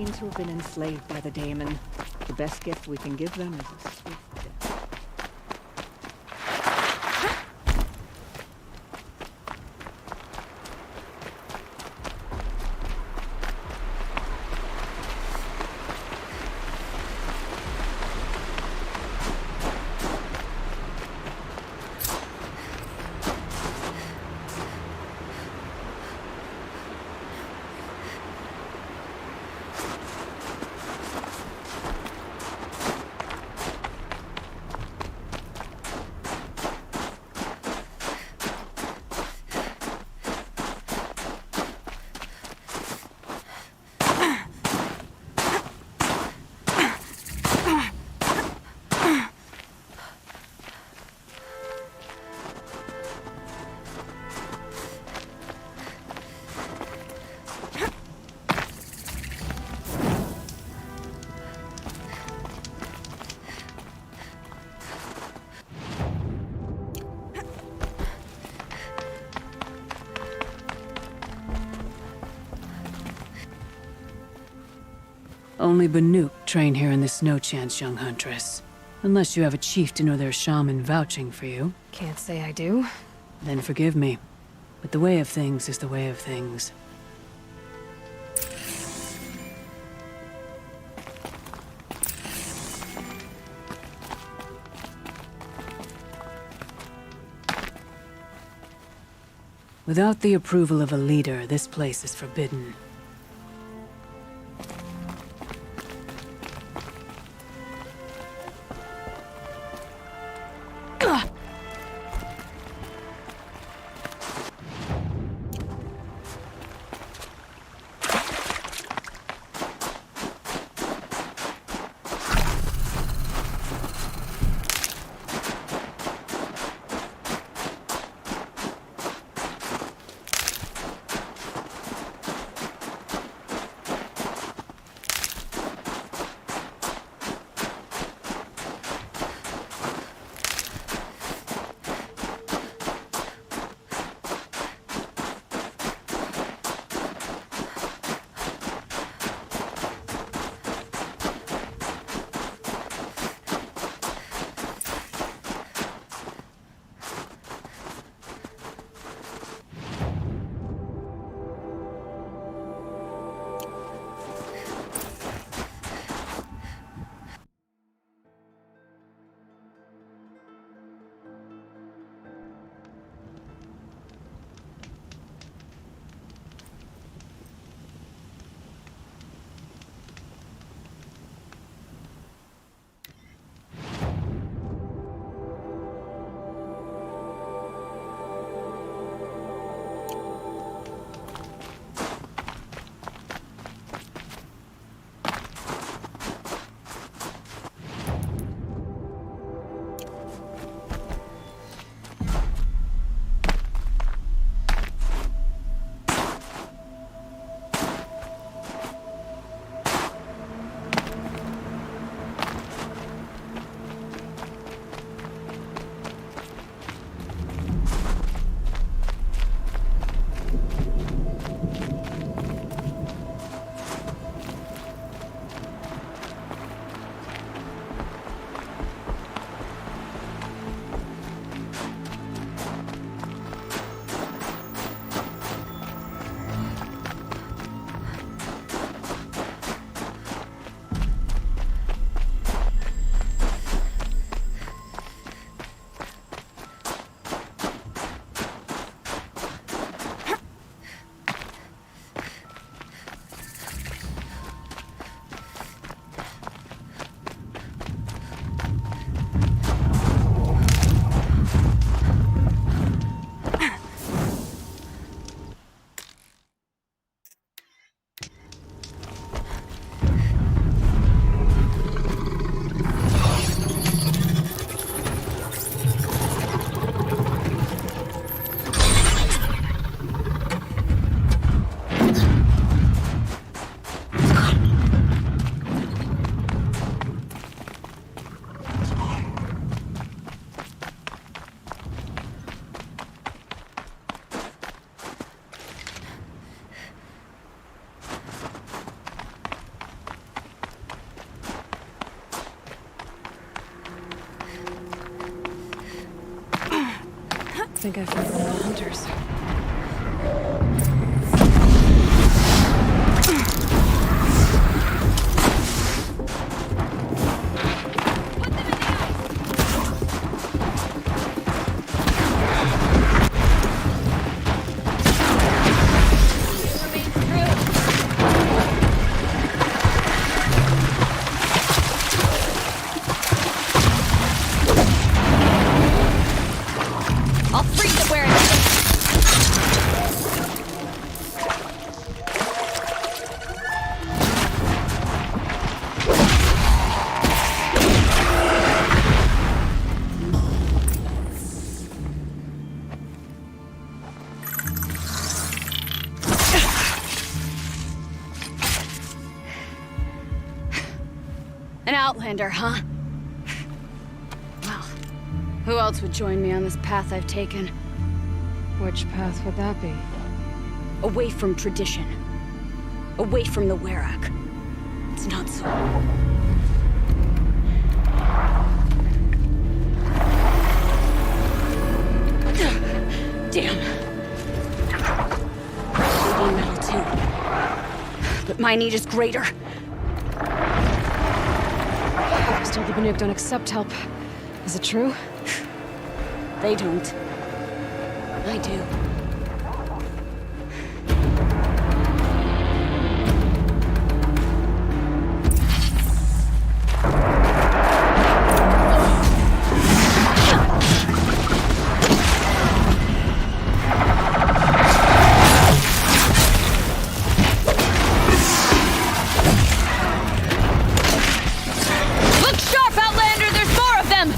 beings who have been enslaved by the daemon. The best gift we can give them is a swift death. Only Banuk train here in the Snow Chance, young huntress. Unless you have a chieftain or their shaman vouching for you. Can't say I do. Then forgive me. But the way of things is the way of things. Without the approval of a leader, this place is forbidden. think I found one of the hunters. I'll freeze it where it is. An outlander, huh? Well, who else would join me on this path I've taken? Which path would that be? Away from tradition. Away from the Werak. It's not so. Damn. Bleeding metal too. But my need is greater. Still, the Banuk don't accept help. Is it true? They don't. I do. Look sharp, Outlander! There's more of them!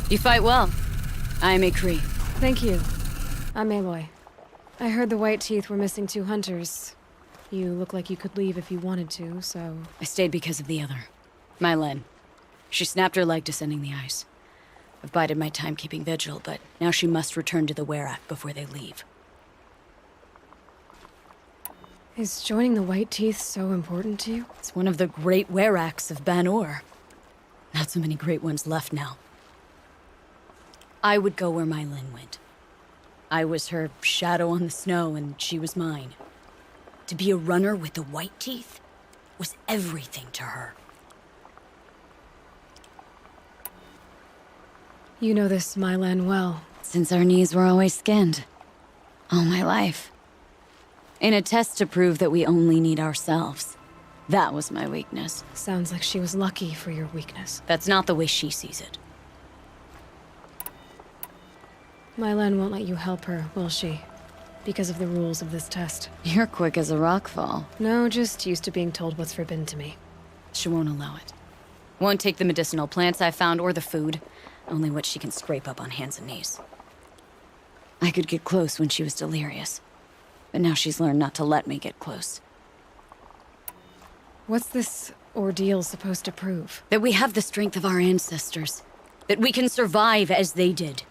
You fight well. I'm Ikri. Thank you. I'm Aloy. I heard the White Teeth were missing 2 hunters. You look like you could leave if you wanted to, so... I stayed because of the other. Mylen. She snapped her leg descending the ice. I've bided my time keeping vigil, but now she must return to the Werak before they leave. Is joining the White Teeth so important to you? It's one of the great Weraks of Ban-Ur. Not so many great ones left now. I would go where Mylen went. I was her shadow on the snow, and she was mine. To be a runner with the White Teeth was everything to her. You know this Mylan well. Since our knees were always skinned. All my life. In a test to prove that we only need ourselves. That was my weakness. Sounds like she was lucky for your weakness. That's not the way she sees it. Mylan won't let you help her, will she? Because of the rules of this test. You're quick as a rockfall. No, just used to being told what's forbidden to me. She won't allow it. Won't take the medicinal plants I found or the food. Only what she can scrape up on hands and knees. I could get close when she was delirious. But now she's learned not to let me get close. What's this ordeal supposed to prove? That we have the strength of our ancestors. That we can survive as they did.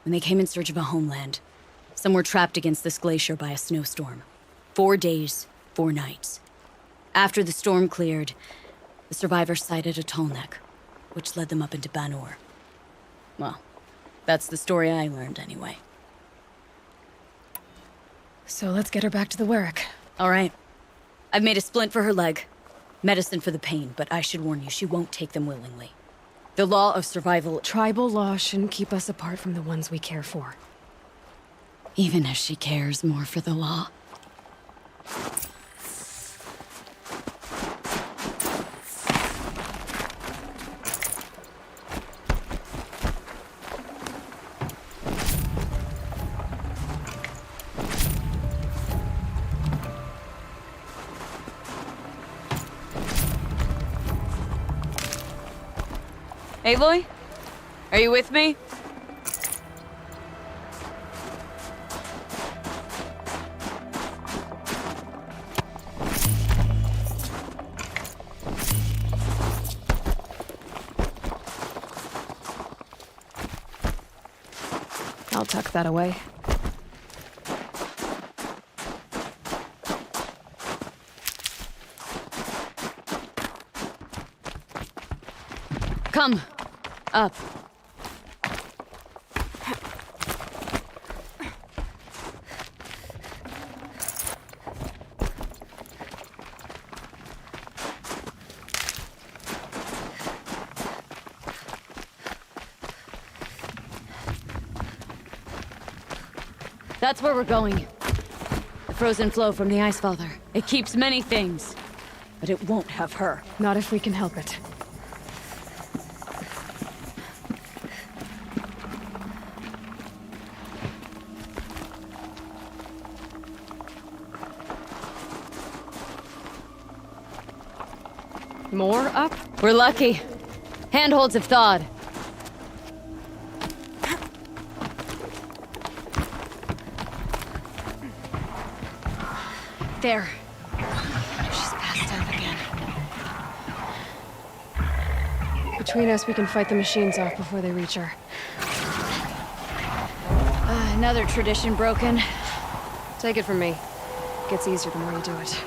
When they came in search of a homeland, some were trapped against this glacier by a snowstorm. 4 days, 4 nights. After the storm cleared, the survivors sighted a tall neck, which led them up into Ban-Ur. Well, That's the story I learned, anyway. So let's get her back to the Werrick. All right. I've made a splint for her leg. Medicine for the pain, but I should warn you, she won't take them willingly. The law of survival... Tribal law shouldn't keep us apart from the ones we care for. Even if she cares more for the law. Aloy? Are you with me? I'll tuck that away. Come. Up. That's where we're going. The frozen flow from the Ice Father. It keeps many things, but it won't have her. Not if we can help it. More up? We're lucky. Handholds have thawed. There. She's passed out again. Between us, we can fight the machines off before they reach her. Another tradition broken. Take it from me. It gets easier the more you do it.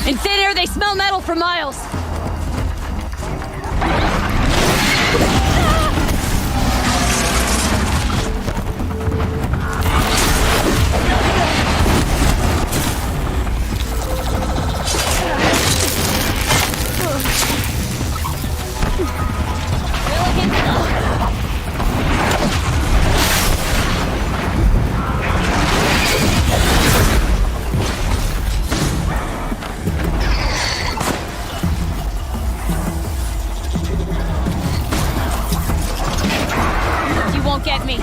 In thin air, they smell metal for miles. Get me.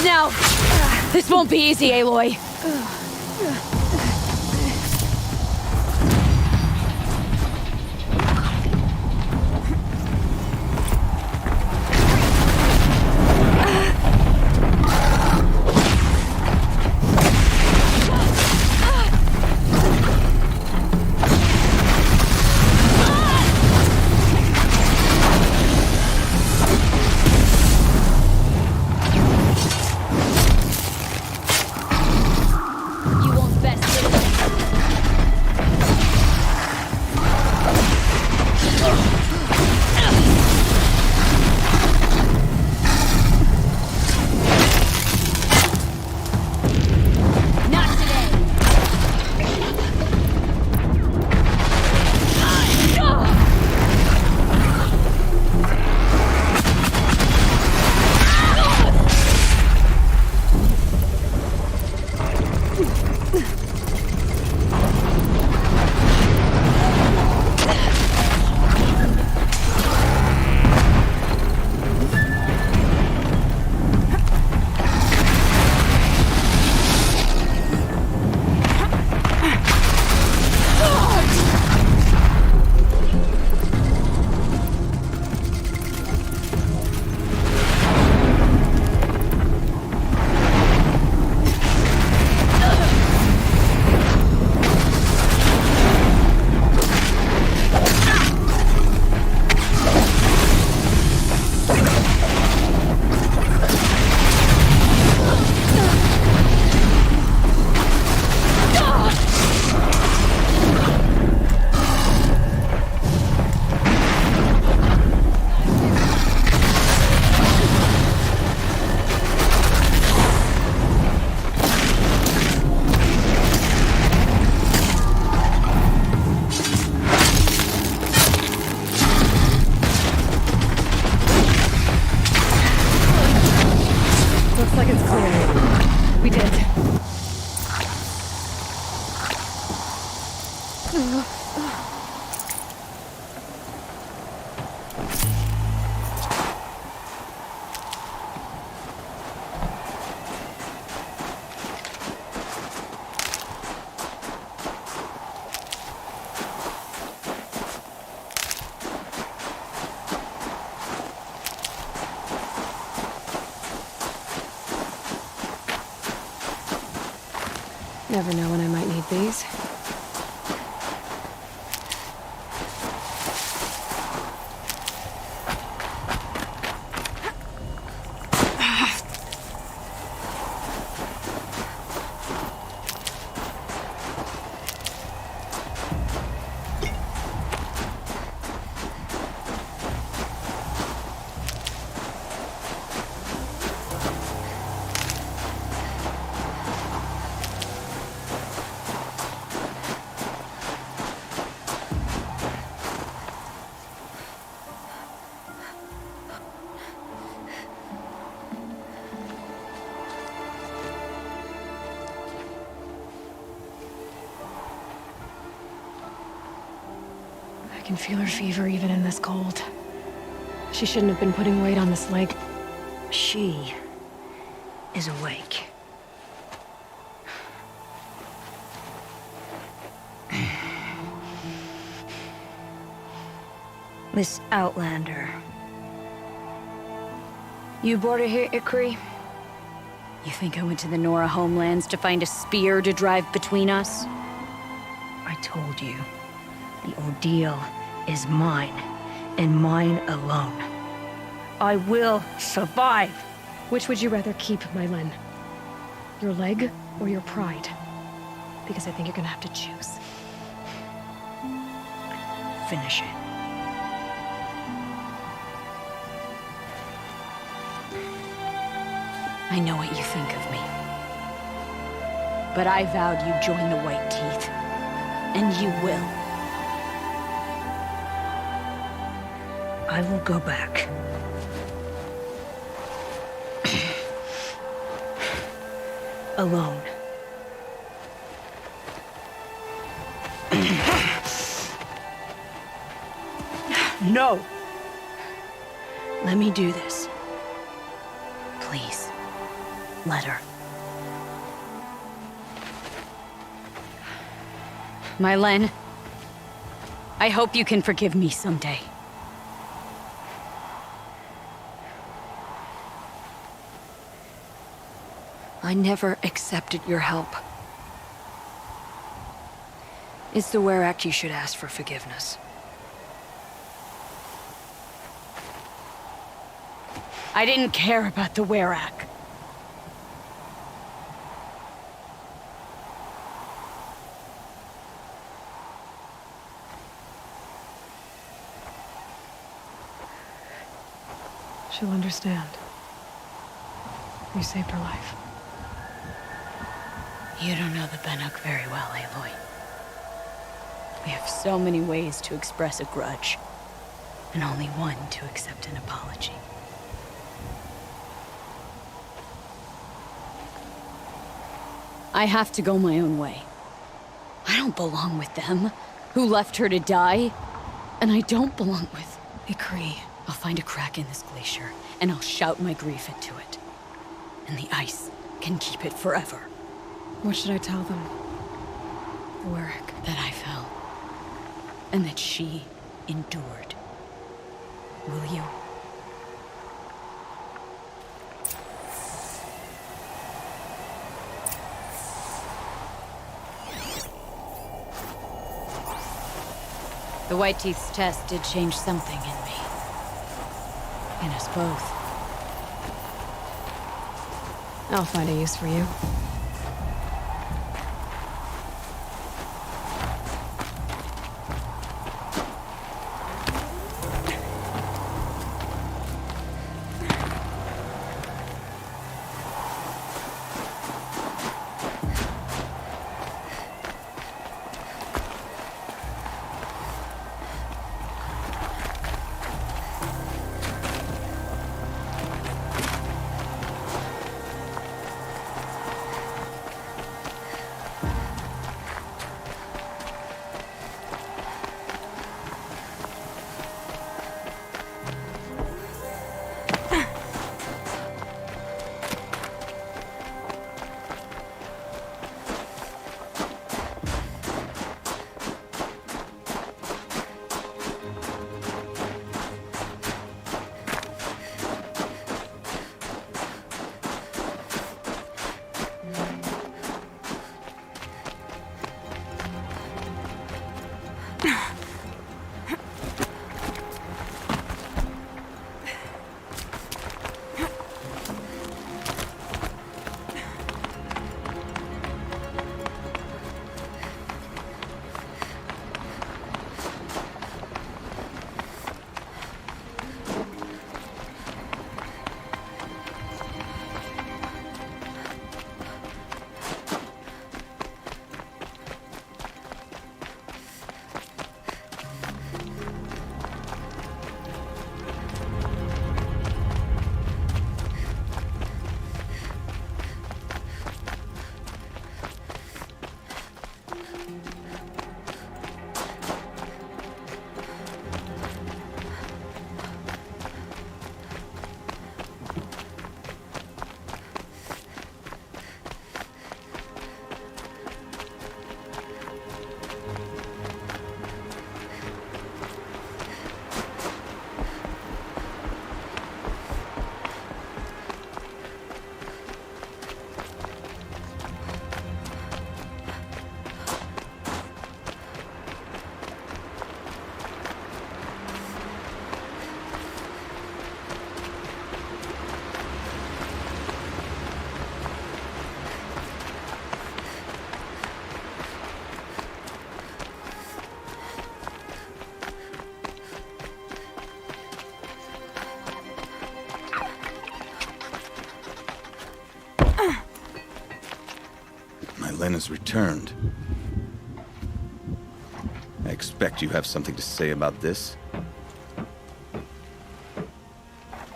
Now! This won't be easy, Aloy. Never know when I might need these. I can feel her fever even in this cold. She shouldn't have been putting weight on this leg. She is awake. Miss Outlander. You brought her here, Ikri? You think I went to the Nora homelands to find a spear to drive between us? I told you. The ordeal is mine, and mine alone. I will survive! Which would you rather keep, Mylin? Your leg or your pride? Because I think you're gonna have to choose. Finish it. I know what you think of me. But I vowed you'd join the White Teeth. And you will. I will go back. Alone. No! Let me do this. Please, let her. Mylin, I hope you can forgive me someday. I never accepted your help. It's the Werak you should ask for forgiveness. I didn't care about the Werak. She'll understand. You saved her life. You don't know the Banuk very well, Aloy. We have so many ways to express a grudge, and only one to accept an apology. I have to go my own way. I don't belong with them, who left her to die. And I don't belong with Ikri. I'll find a crack in this glacier, and I'll shout my grief into it. And the ice can keep it forever. What should I tell them? The Werak. That I fell. And that she endured. Will you? The White Teeth's test did change something in me. In us both. I'll find a use for you. Lena's returned. I expect you have something to say about this.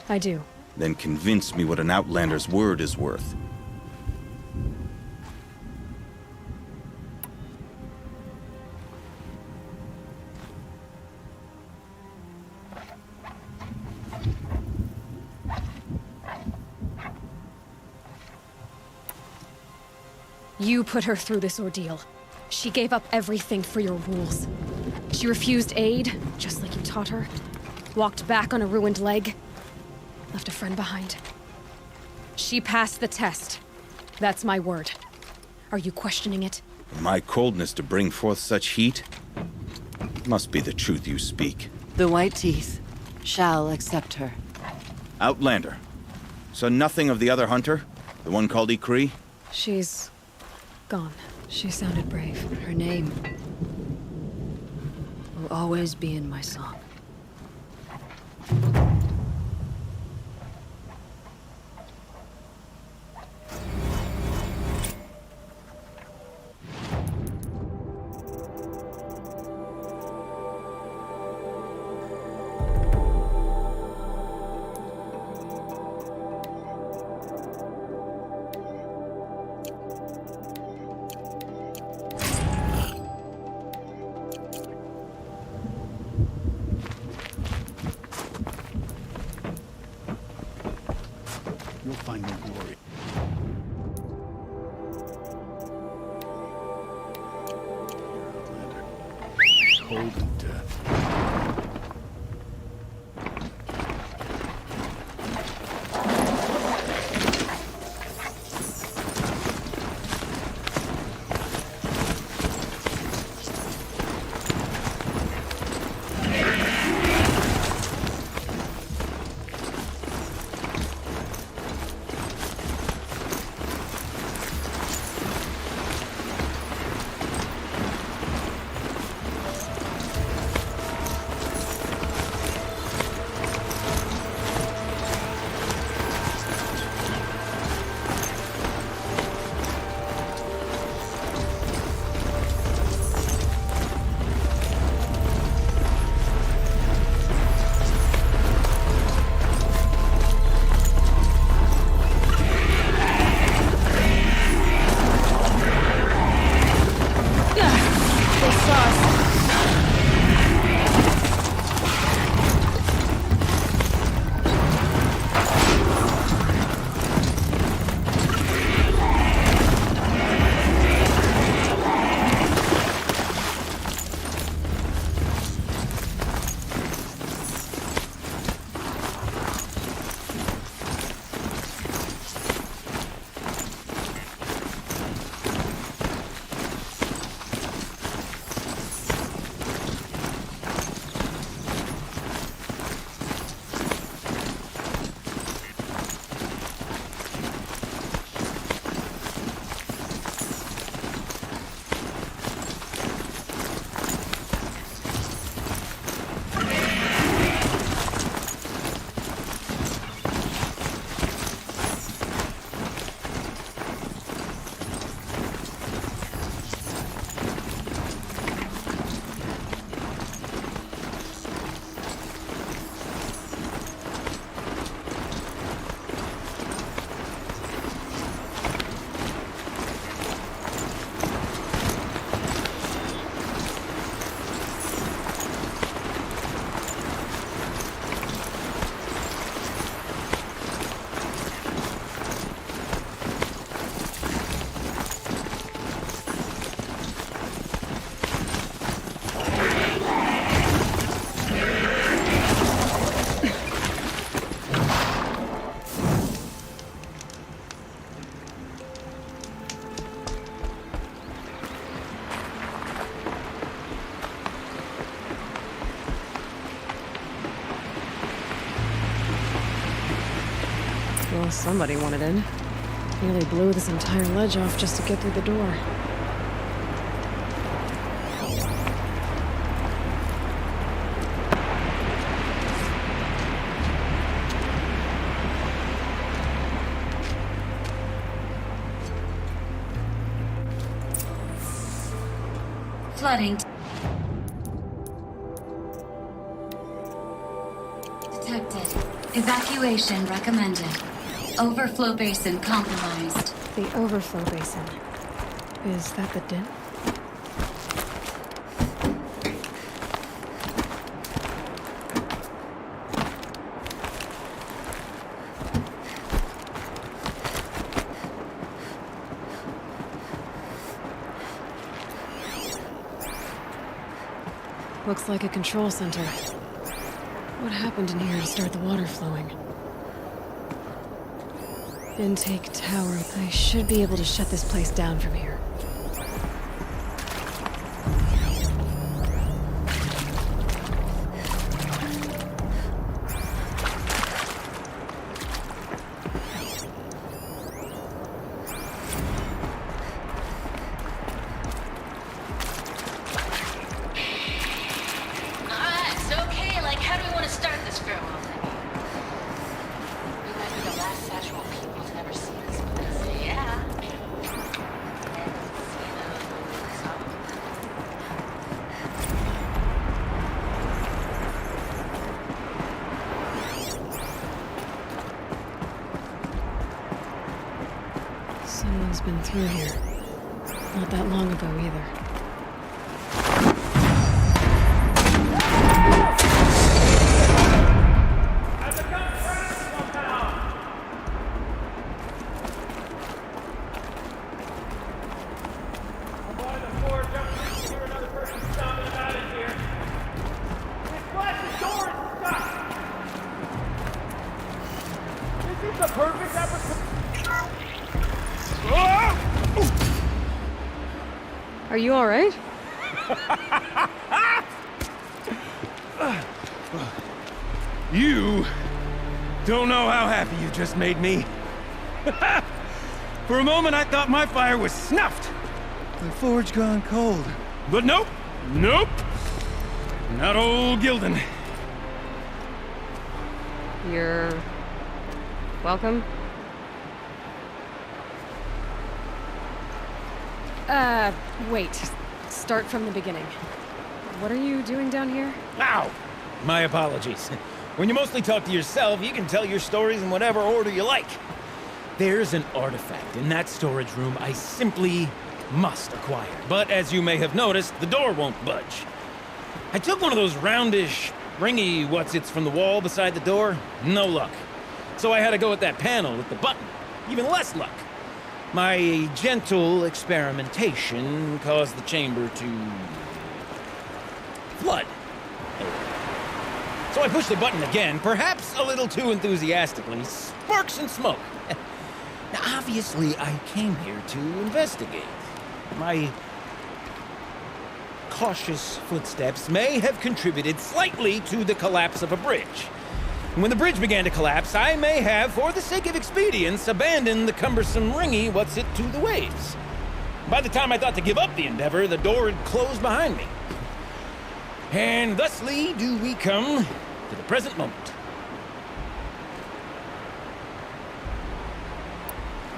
I do. Then convince me what an Outlander's word is worth. You put her through this ordeal. She gave up everything for your rules. She refused aid, just like you taught her. Walked back on a ruined leg. Left a friend behind. She passed the test. That's my word. Are you questioning it? My coldness to bring forth such heat? Must be the truth you speak. The White Teeth shall accept her. Outlander. So nothing of the other hunter? The one called Ikri? She's gone. She sounded brave. Her name will always be in my song. You'll find no glory. Cold and death. Well, somebody wanted in. Nearly blew this entire ledge off just to get through the door. flooding. Detected. Evacuation recommended. Overflow basin compromised. The overflow basin. Is that the den? Looks like a control center. What happened in here to start the water flowing? Intake tower. I should be able to shut this place down from here. Someone's been through here. Not that long ago either. Are you all right? You don't know how happy you just made me. For a moment, I thought my fire was snuffed. The forge gone cold. But nope, nope. Not old Gildan. You're welcome. Wait. Start from the beginning. What are you doing down here? Ow! My apologies. When you mostly talk to yourself, you can tell your stories in whatever order you like. There's an artifact in that storage room I simply must acquire. But as you may have noticed, the door won't budge. I took one of those roundish, ringy what's-its from the wall beside the door. No luck. So I had to go with that panel with the button. Even less luck. My gentle experimentation caused the chamber to flood. So I pushed the button again, perhaps a little too enthusiastically. Sparks and smoke. Now, obviously, I came here to investigate. My cautious footsteps may have contributed slightly to the collapse of a bridge. When the bridge began to collapse, I may have, for the sake of expedience, abandoned the cumbersome ringy what's-it to the waves. By the time I thought to give up the endeavor, the door had closed behind me. And thusly do we come to the present moment.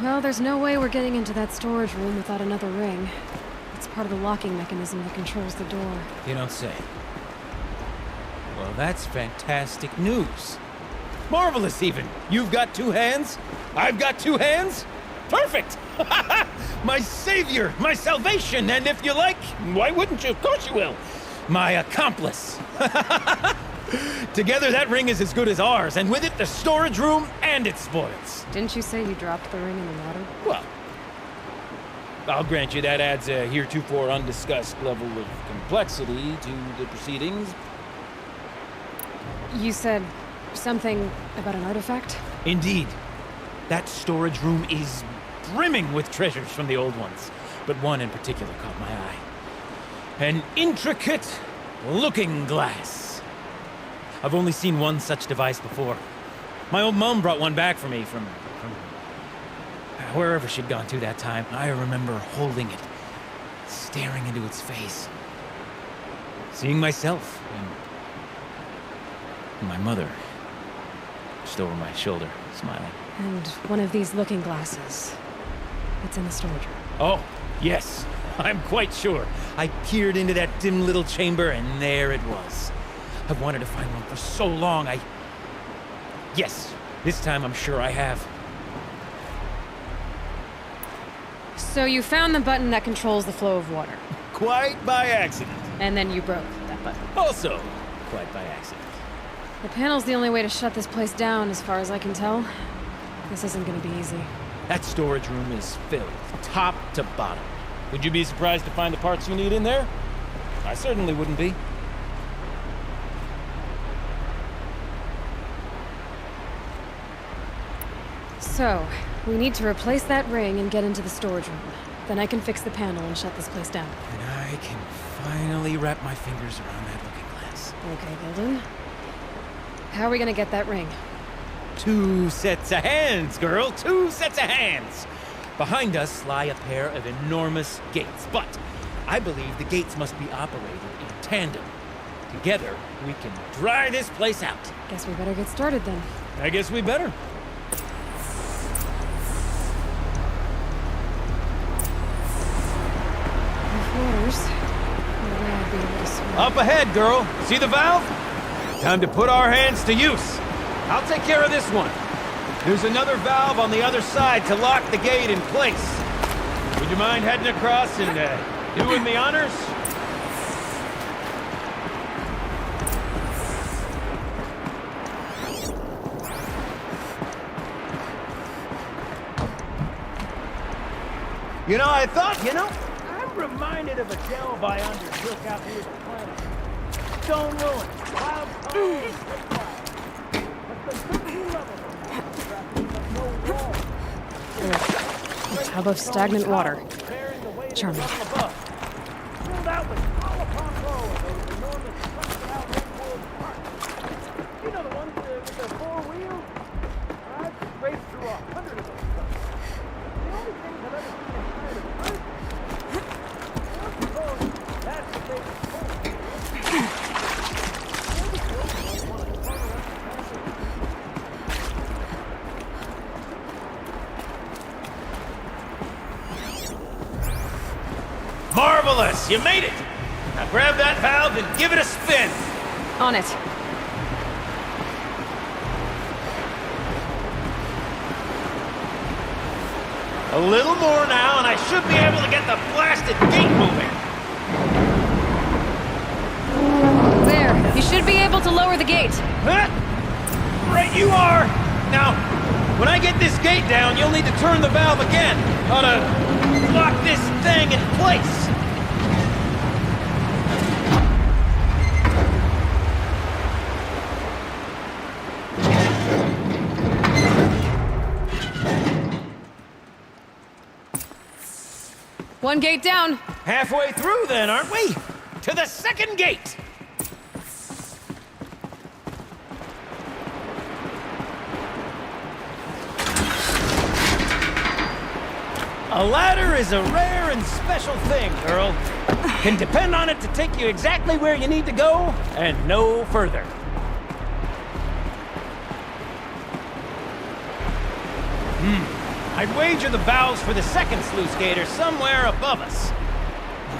Well, there's no way we're getting into that storage room without another ring. It's part of the locking mechanism that controls the door. You don't say. Well, that's fantastic news. Marvelous, even. You've got two hands. I've got two hands. Perfect! My savior, my salvation, and if you like, why wouldn't you? Of course you will. My accomplice. Together, that ring is as good as ours, and with it, the storage room and its spoils. Didn't you say you dropped the ring in the water? Well, I'll grant you that adds a heretofore undiscussed level of complexity to the proceedings. You said something about an artifact? Indeed. That storage room is brimming with treasures from the old ones, but one in particular caught my eye. An intricate looking glass. I've only seen one such device before. My old mom brought one back for me from wherever she'd gone to that time. I remember holding it, staring into its face, seeing myself and my mother just over my shoulder, smiling. And one of these looking glasses. It's in the storage room. Oh, yes. I'm quite sure. I peered into that dim little chamber, and there it was. I've wanted to find one for so long, Yes, this time I'm sure I have. So you found the button that controls the flow of water. Quite by accident. And then you broke that button. Also, quite by accident. The panel's the only way to shut this place down, as far as I can tell. This isn't gonna be easy. That storage room is filled, top to bottom. Would you be surprised to find the parts you need in there? I certainly wouldn't be. So, we need to replace that ring and get into the storage room. Then I can fix the panel and shut this place down. And I can finally wrap my fingers around that looking glass. Okay, Gilden. How are we gonna get that ring? 2 sets of hands, girl! 2 sets of hands! Behind us lie a pair of enormous gates, but I believe the gates must be operated in tandem. Together, we can dry this place out. Guess we better get started then. I guess we better. Up ahead, girl. See the valve? Time to put our hands to use. I'll take care of this one. There's another valve on the other side to lock the gate in place. Would you mind heading across and doing the honors? I thought, I'm reminded of a delve I undertook out here at the planet. Stone ruins, clouds, A tub of stagnant water. Charming. You know the ones with the 4 wheels? I've raced through 100 of those trucks. The only thing I've ever seen inside of a person. I suppose that's the biggest Marvelous! You made it! Now grab that valve and give it a spin! On it. A little more now, and I should be able to get the blasted gate moving! There. You should be able to lower the gate. Huh? Right you are! Now, when I get this gate down, you'll need to turn the valve again. Ought to lock this thing in place. One gate down. Halfway through then, aren't we? To the second gate! A ladder is a rare and special thing, girl. Can depend on it to take you exactly where you need to go, and no further. I'd wager the valves for the second sluice gate are somewhere above us.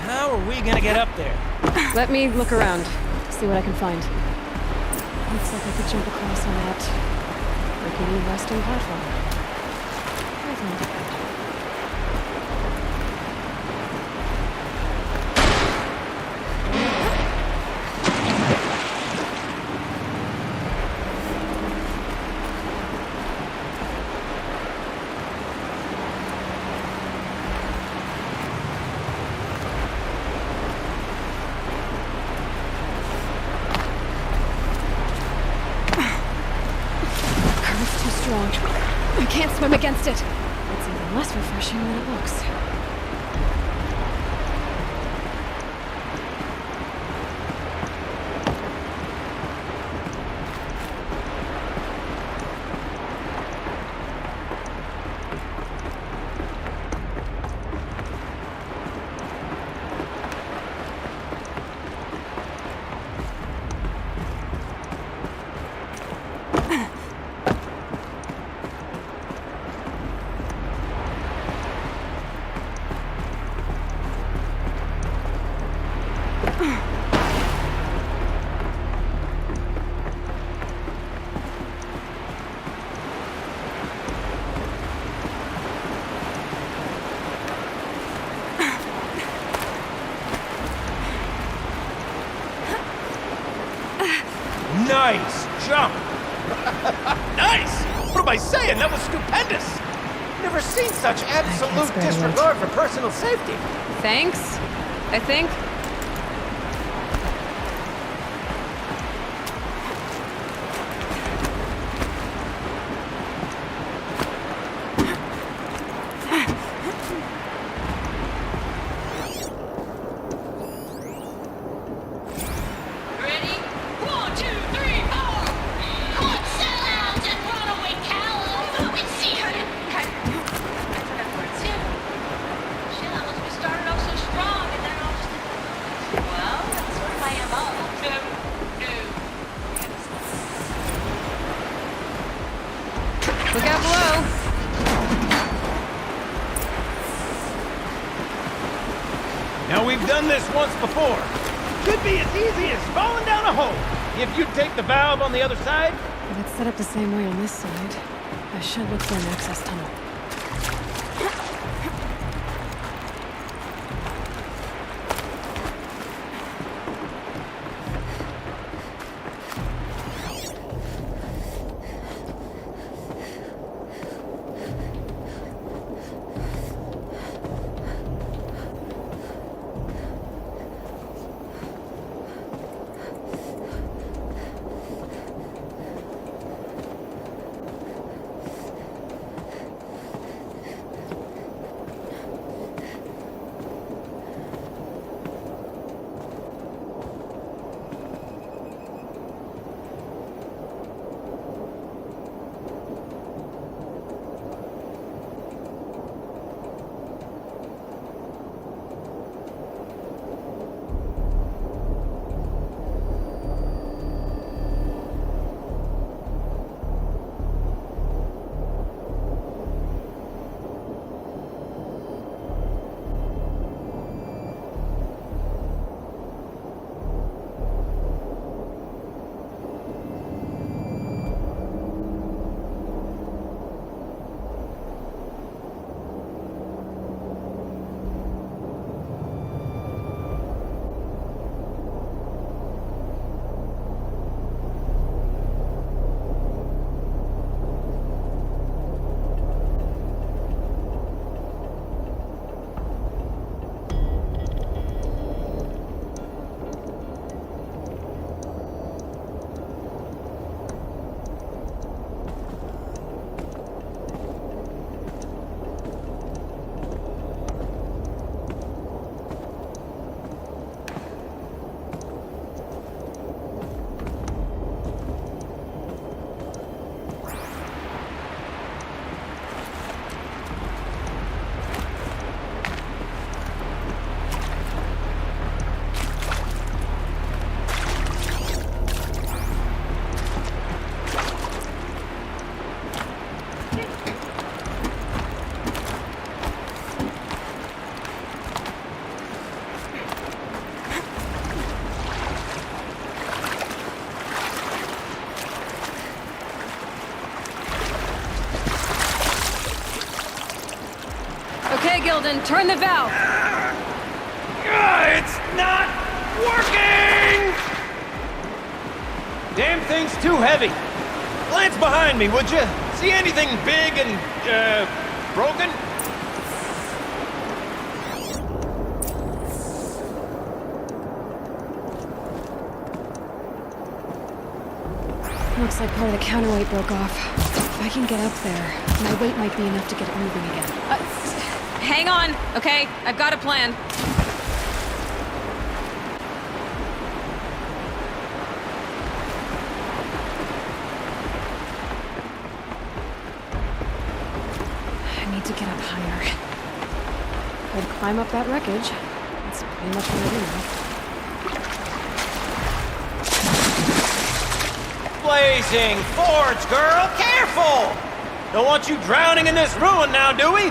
How are we gonna get up there? Let me look around. See what I can find. Looks like I could jump across on that rickety resting platform. There's no different. I can't swim against it. It's even less refreshing than it looks. Nice jump! Nice! What am I saying? That was stupendous! Never seen such absolute disregard for personal safety. Thanks, I think. Look out below. Now, we've done this once before. Could be as easy as falling down a hole. If you'd take the valve on the other side. If it's set up the same way on this side, I should look for an access tunnel. Okay, Gilden, turn the valve. It's not working! Damn thing's too heavy. Glance behind me, would you? See anything big and, broken? Looks like part of the counterweight broke off. If I can get up there, my weight might be enough to get it moving again. Hang on, okay? I've got a plan. I need to get up higher. I'd climb up that wreckage. That's pretty much what I do now. Blazing forge, girl! Careful! Don't want you drowning in this ruin now, do we?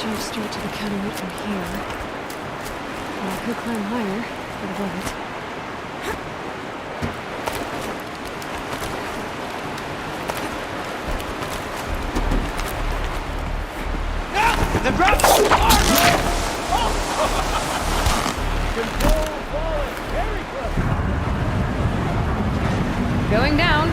jump straight to the cataract from here. Well, I could climb higher, but above it. The drop! Control falling very close. Going down.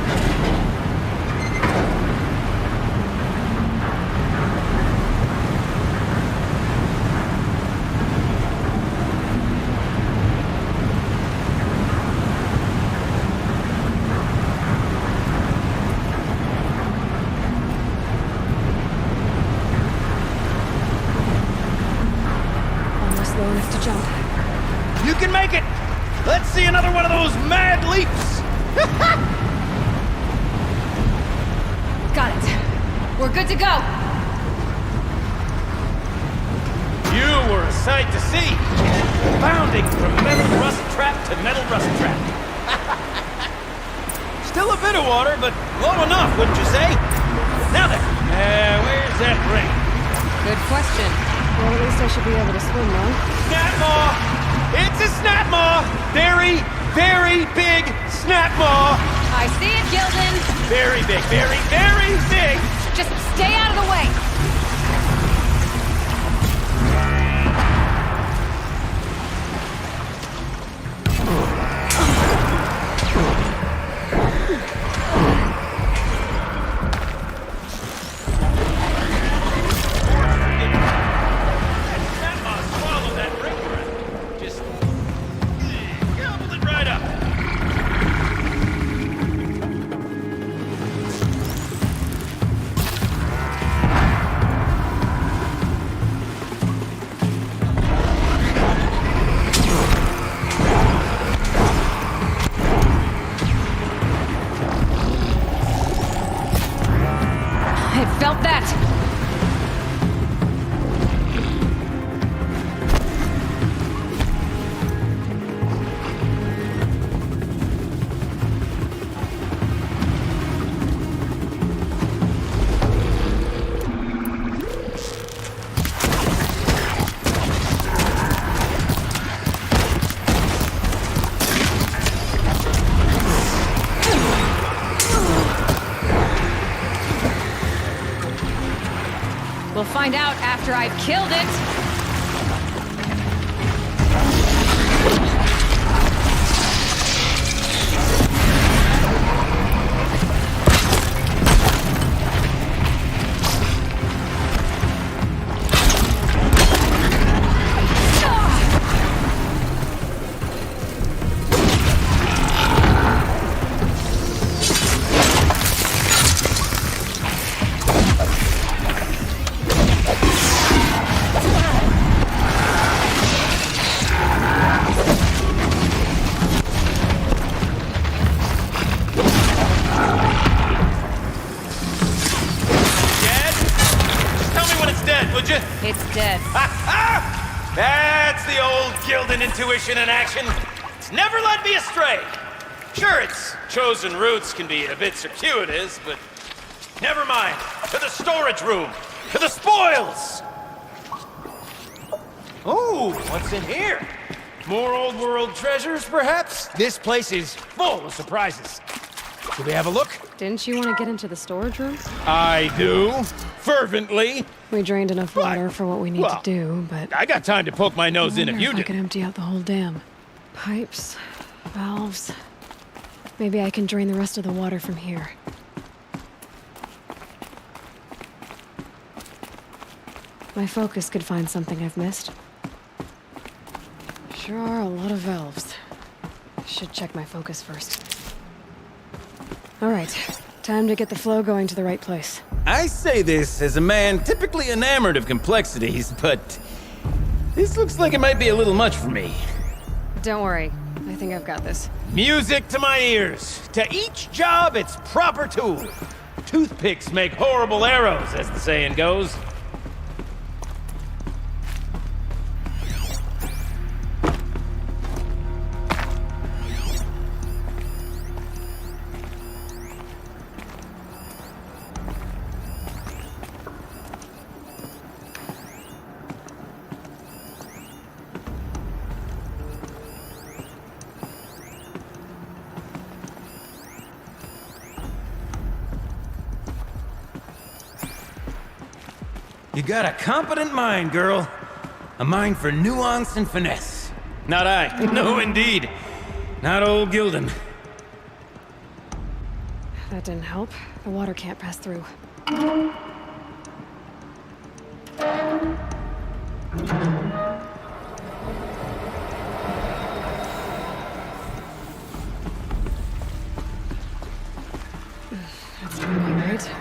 Almost low enough to jump. You can make it! Let's see another one of those mad leaps! Got it. We're good to go. You were a sight to see. Bounding from metal rust trap to metal rust trap. Still a bit of water, but low enough, wouldn't you say? Now then, where's that ring? Good question. Well, at least I should be able to swim now. Snap maw! It's a snap maw! Very, very big snap maw! I see it, Gildan. Very big, very, very big! Just stay out of the way. Snap maw swallowed that ring around. Just gobbled it right up. I felt that. We'll find out after I've killed it. It's dead. Ha! That's the old Gildan intuition in action. It's never led me astray. Sure, its chosen routes can be a bit circuitous, but never mind. To the storage room. To the spoils. Oh, what's in here? More old world treasures, perhaps? This place is full of surprises. Should we have a look? Didn't you want to get into the storage room? I do. Fervently. We drained enough water for what we need to do, but... I got time to poke my nose in if you I do. could empty out the whole dam. Pipes, valves... Maybe I can drain the rest of the water from here. My focus could find something I've missed. Sure are a lot of valves. Should check my focus first. All right, time to get the flow going to the right place. I say this as a man typically enamored of complexities, but this looks like it might be a little much for me. Don't worry, I think I've got this. Music to my ears. To each job, its proper tool. Toothpicks make horrible arrows, as the saying goes. You got a competent mind, girl. A mind for nuance and finesse. Not I. No, indeed. Not old Gildan. That didn't help. The water can't pass through. That's not right.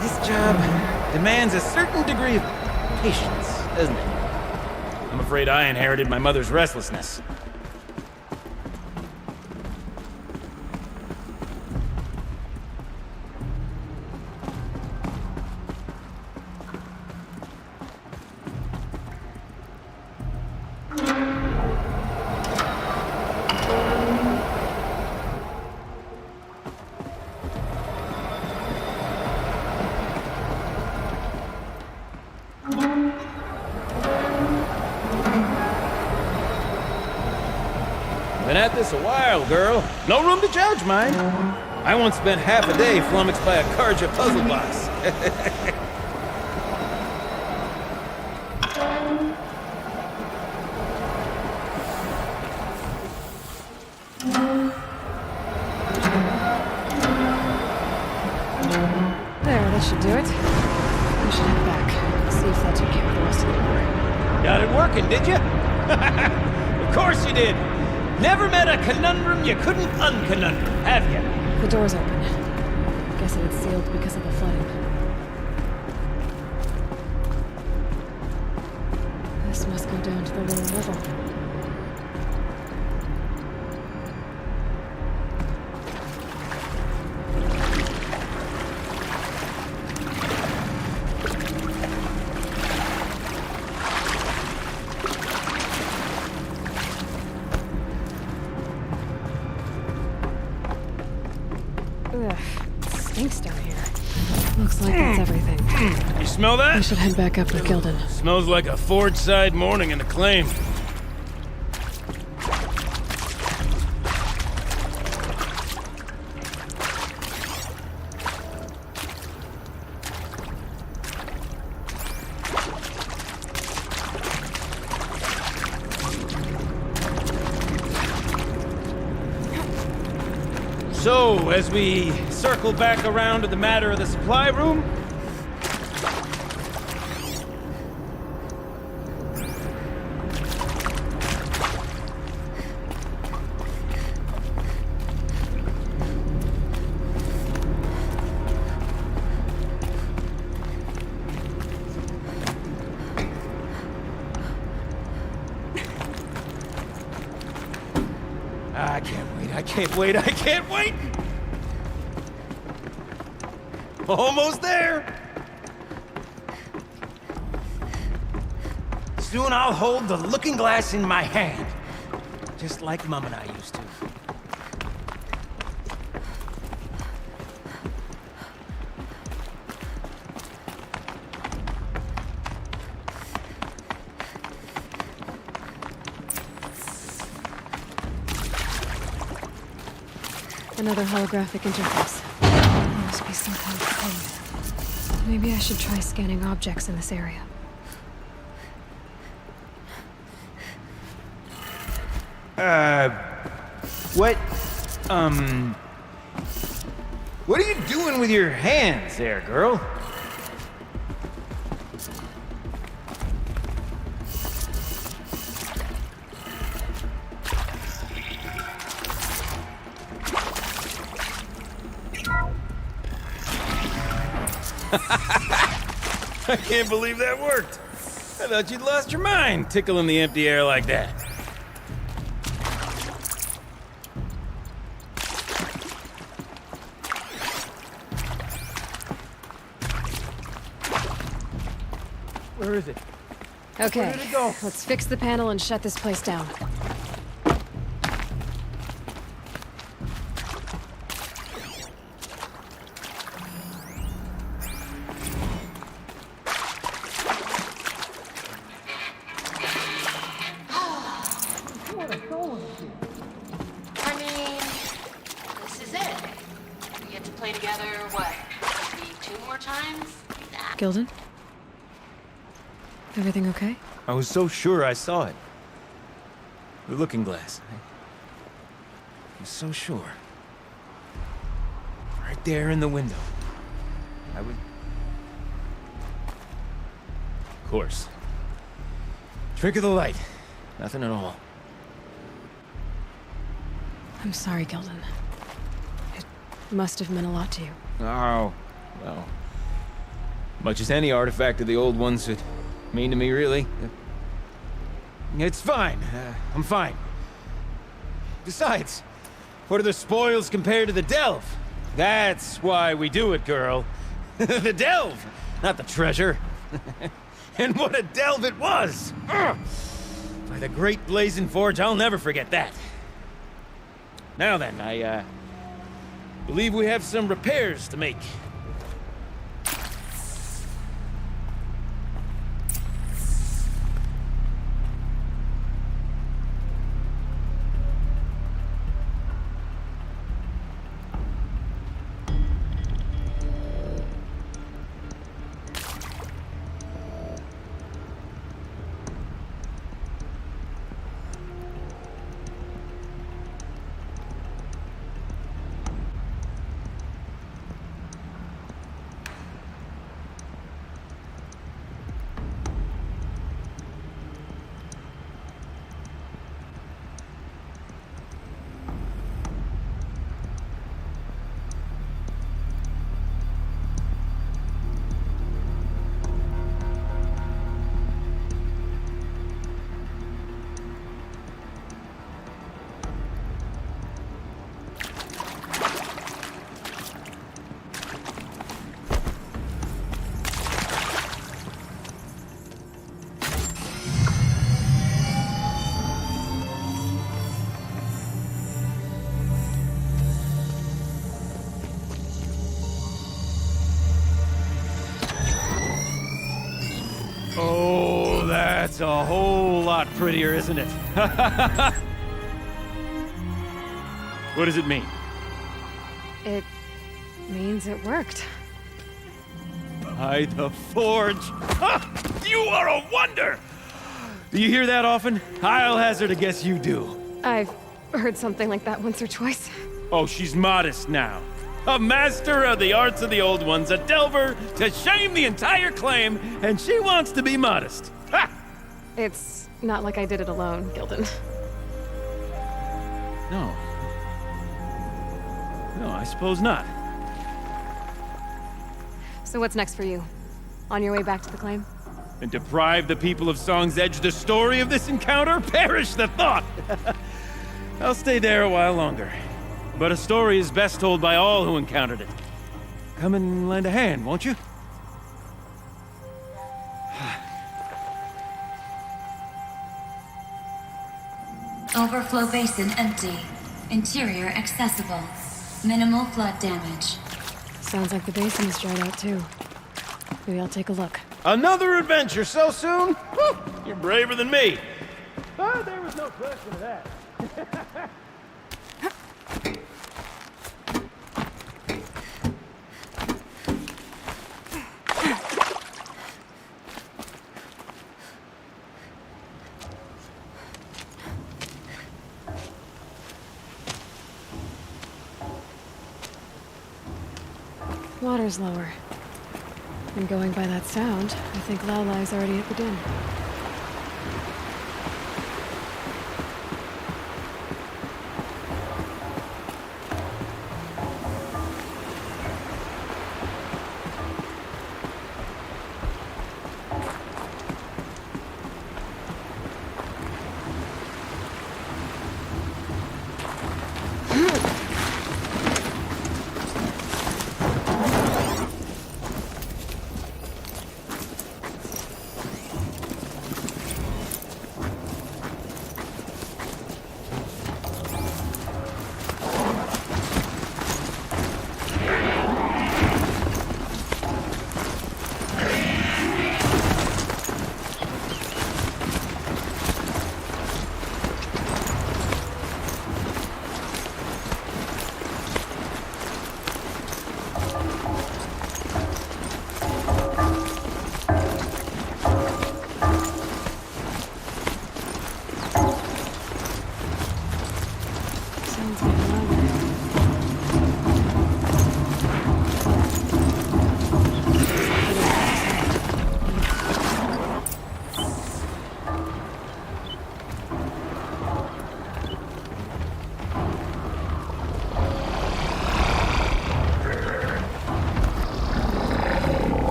This job demands a certain degree of patience, doesn't it? I'm afraid I inherited my mother's restlessness. Been at this a while, girl. No room to judge, mind. I once spent half a day flummoxed by a Karja puzzle box. There, that should do it. We should head back. See if that took care of the rest of the door. Got it working, did you? Of course you did. Never met a conundrum you couldn't unconundrum, have you? The door's open. Guessing it's sealed because of the flooding. This must go down to the lower level. Ugh, it stinks down here. Looks like that's everything. You smell that? We should head back up with Gildan. Smells like a Forge-side morning in Acclaim. So, as we circle back around to the matter of the supply room, I can't wait! Almost there! Soon I'll hold the looking glass in my hand, just like Mum and I used to. Another holographic interface. There must be some kind of code. Maybe I should try scanning objects in this area. What are you doing with your hands there, girl? I can't believe that worked. I thought you'd lost your mind, tickling the empty air like that. Where is it? Okay, Where did it go? let's fix the panel and shut this place down. play together, what, maybe 2 more times? Nah. Gilden? Everything okay? I was so sure I saw it. The looking glass. I was so sure. Right there in the window. I would... Of course. Trick of the light. Nothing at all. I'm sorry, Gilden. It must have meant a lot to you. Oh, well. Much as any artifact of the old ones would mean to me, really. It's fine. I'm fine. Besides, what are the spoils compared to the delve? That's why we do it, girl. The delve, not the treasure. And what a delve it was! Ugh. By the great Blazing Forge, I'll never forget that. Now then, I believe we have some repairs to make. Oh, that's a whole lot prettier, isn't it? What does it mean? It means it worked. By the Forge. Ha! You are a wonder! Do you hear that often? I'll hazard a guess you do. I've heard something like that once or twice. Oh, she's modest now. A master of the arts of the old ones, a delver to shame the entire claim, and she wants to be modest. Ha! It's not like I did it alone, Gilden. No. No, I suppose not. So what's next for you? On your way back to the claim? And deprive the people of Song's Edge the story of this encounter? Perish the thought! I'll stay there a while longer. But a story is best told by all who encountered it. Come and lend a hand, won't you? Overflow basin empty. Interior accessible. Minimal flood damage. Sounds like the basin is dried out too. Maybe I'll take a look. Another adventure so soon? Whew, you're braver than me. Oh, there was no question of that. Water's lower. And going by that sound, I think Laolai's already at the den.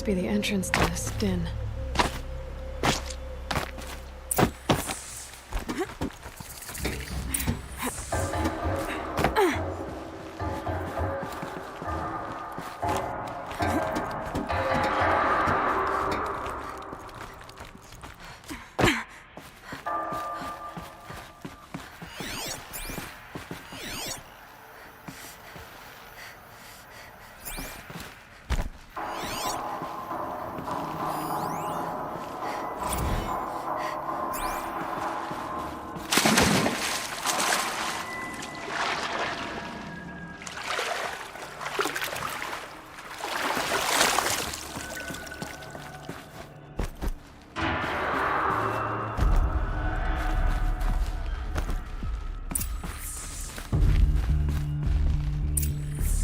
be the entrance to this den.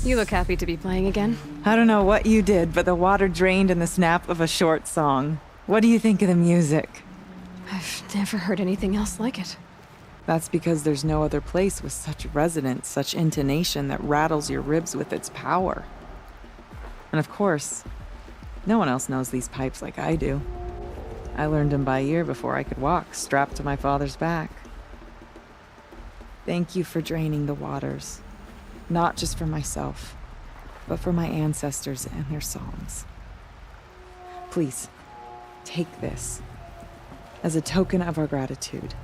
You look happy to be playing again. I don't know what you did, but the water drained in the snap of a short song. What do you think of the music? I've never heard anything else like it. That's because there's no other place with such resonance, such intonation that rattles your ribs with its power. And of course, no one else knows these pipes like I do. I learned them by ear before I could walk, strapped to my father's back. Thank you for draining the waters. Not just for myself, but for my ancestors and their songs. Please, take this as a token of our gratitude.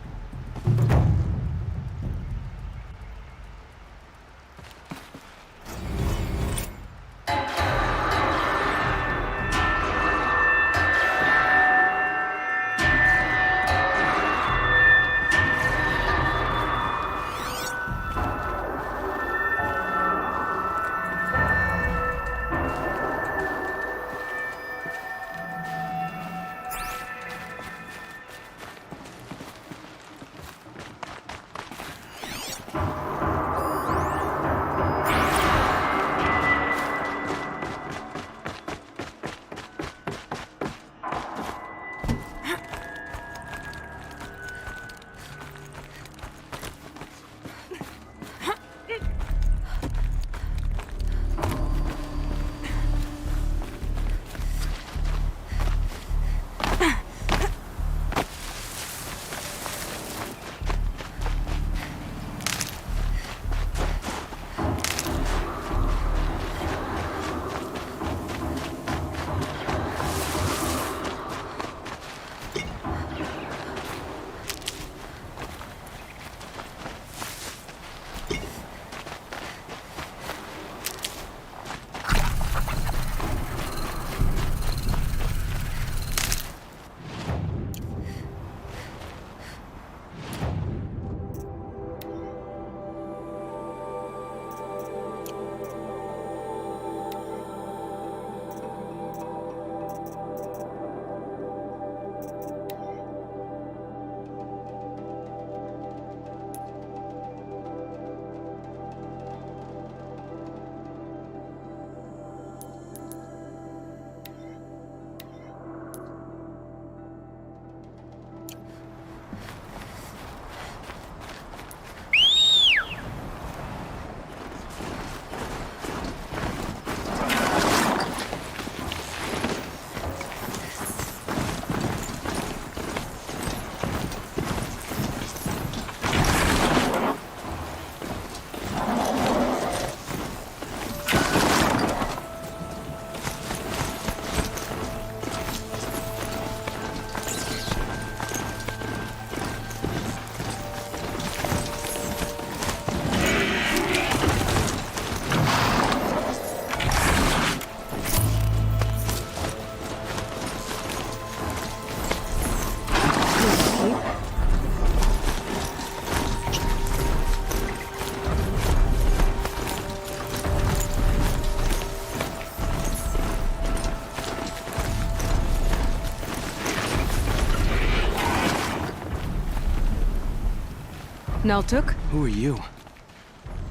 Naltuk? Who are you?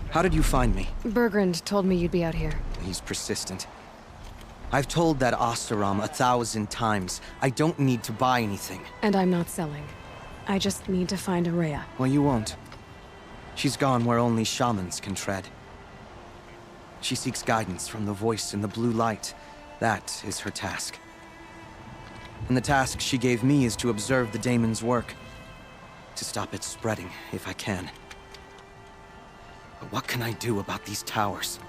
How did you find me? Bergrand told me you'd be out here. He's persistent. I've told that Oseram 1,000 times. I don't need to buy anything. And I'm not selling. I just need to find Araya. Well, you won't. She's gone where only shamans can tread. She seeks guidance from the voice in the blue light, That is her task. And the task she gave me is to observe the daemon's work. To stop it spreading, if I can. But what can I do about these towers?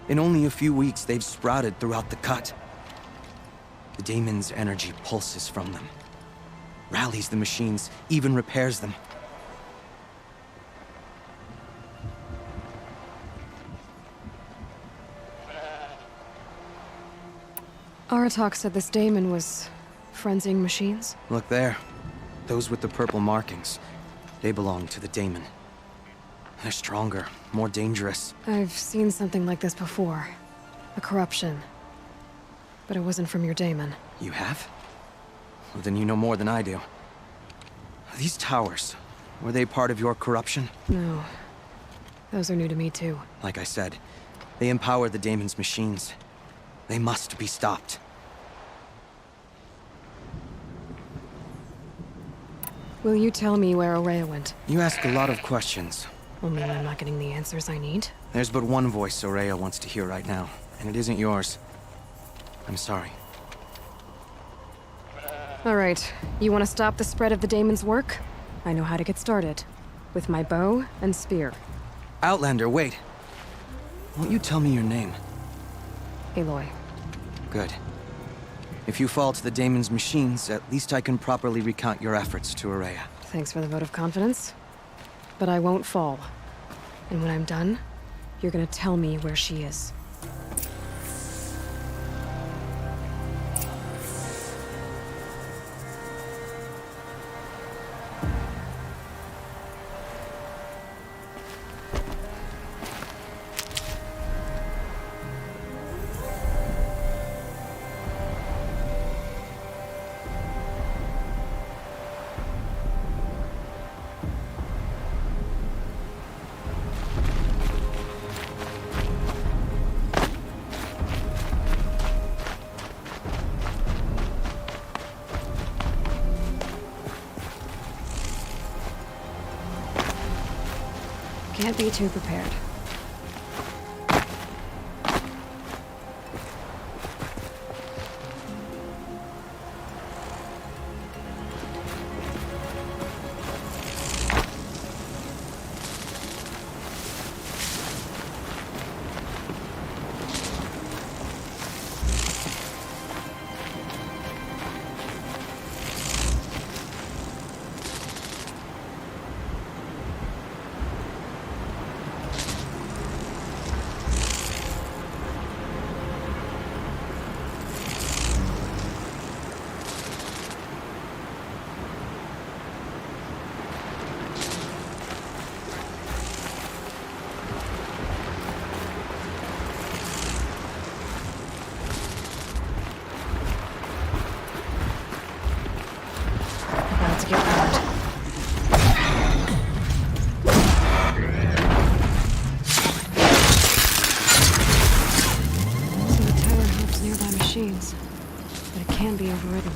In only a few weeks, they've sprouted throughout the cut. The daemon's energy pulses from them. Rallies the machines, even repairs them. Aratak said this daemon was frenzying machines. Look there. Those with the purple markings. They belong to the daemon. They're stronger, more dangerous. I've seen something like this before. A corruption. But it wasn't from your daemon. You have? Well, then you know more than I do. These towers, were they part of your corruption? No. Those are new to me too. Like I said, they empower the daemon's machines. They must be stopped. Will you tell me where Ourea went? You ask a lot of questions. Only when I'm not getting the answers I need. There's but one voice Ourea wants to hear right now, and it isn't yours. I'm sorry. Alright, you want to stop the spread of the daemon's work? I know how to get started. With my bow and spear. Outlander, wait. Won't you tell me your name? Aloy. Good. If you fall to the daemon's machines, at least I can properly recount your efforts to Ourea. Thanks for the vote of confidence. But I won't fall. And when I'm done, you're gonna tell me where she is. Can't be too prepared. But it can be overridden.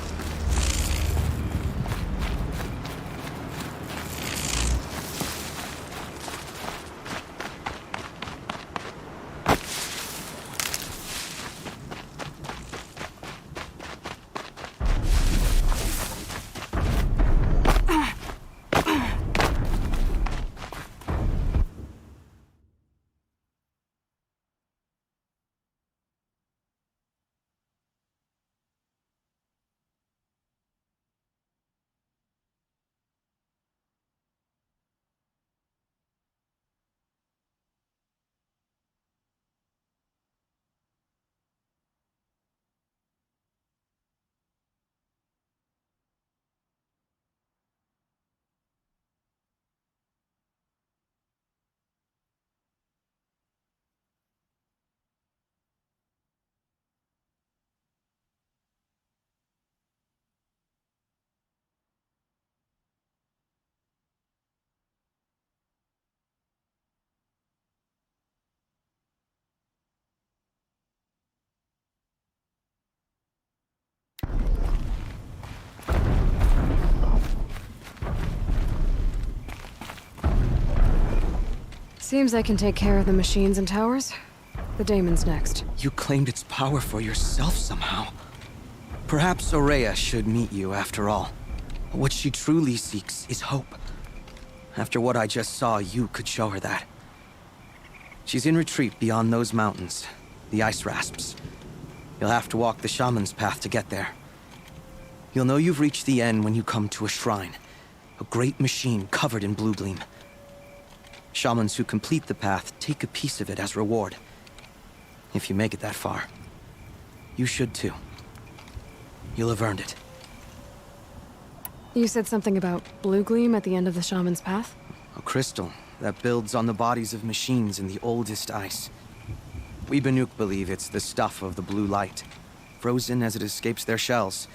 Seems I can take care of the machines and towers. The daemon's next. You claimed its power for yourself somehow. Perhaps Ourea should meet you after all. What she truly seeks is hope. After what I just saw, you could show her that. She's in retreat beyond those mountains, the ice rasps. You'll have to walk the shaman's path to get there. You'll know you've reached the end when you come to a shrine. A great machine covered in blue gleam. Shamans who complete the path take a piece of it as reward. If you make it that far, you should too. You'll have earned it. You said something about blue gleam at the end of the shaman's path? A crystal that builds on the bodies of machines in the oldest ice. We Banuk believe it's the stuff of the blue light, frozen as it escapes their shells.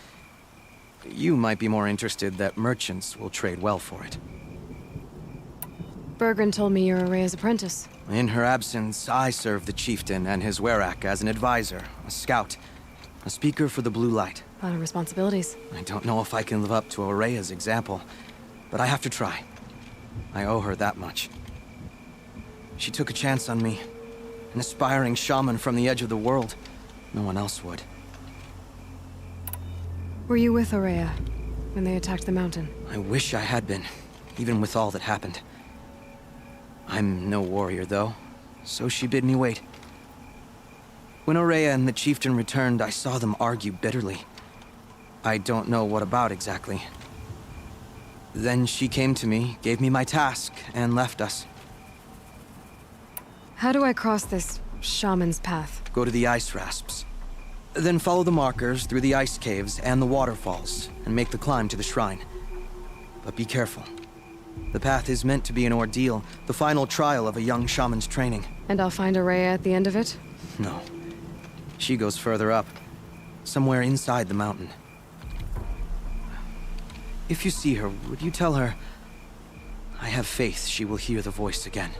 You might be more interested that merchants will trade well for it. Bergren told me you're Ourea's apprentice. In her absence, I serve the chieftain and his werak as an advisor, a scout, a speaker for the blue light. A lot of responsibilities. I don't know if I can live up to Ourea's example, but I have to try. I owe her that much. She took a chance on me, an aspiring shaman from the edge of the world. No one else would. Were you with Ourea when they attacked the mountain? I wish I had been, even with all that happened. I'm no warrior, though, so she bid me wait. When Ourea and the chieftain returned, I saw them argue bitterly. I don't know what about exactly. Then she came to me, gave me my task, and left us. How do I cross this shaman's path? Go to the ice rasps. Then follow the markers through the ice caves and the waterfalls, and make the climb to the shrine. But be careful. The path is meant to be an ordeal, the final trial of a young shaman's training. And I'll find Ourea at the end of it? No. She goes further up, somewhere inside the mountain. If you see her, would you tell her, I have faith she will hear the voice again.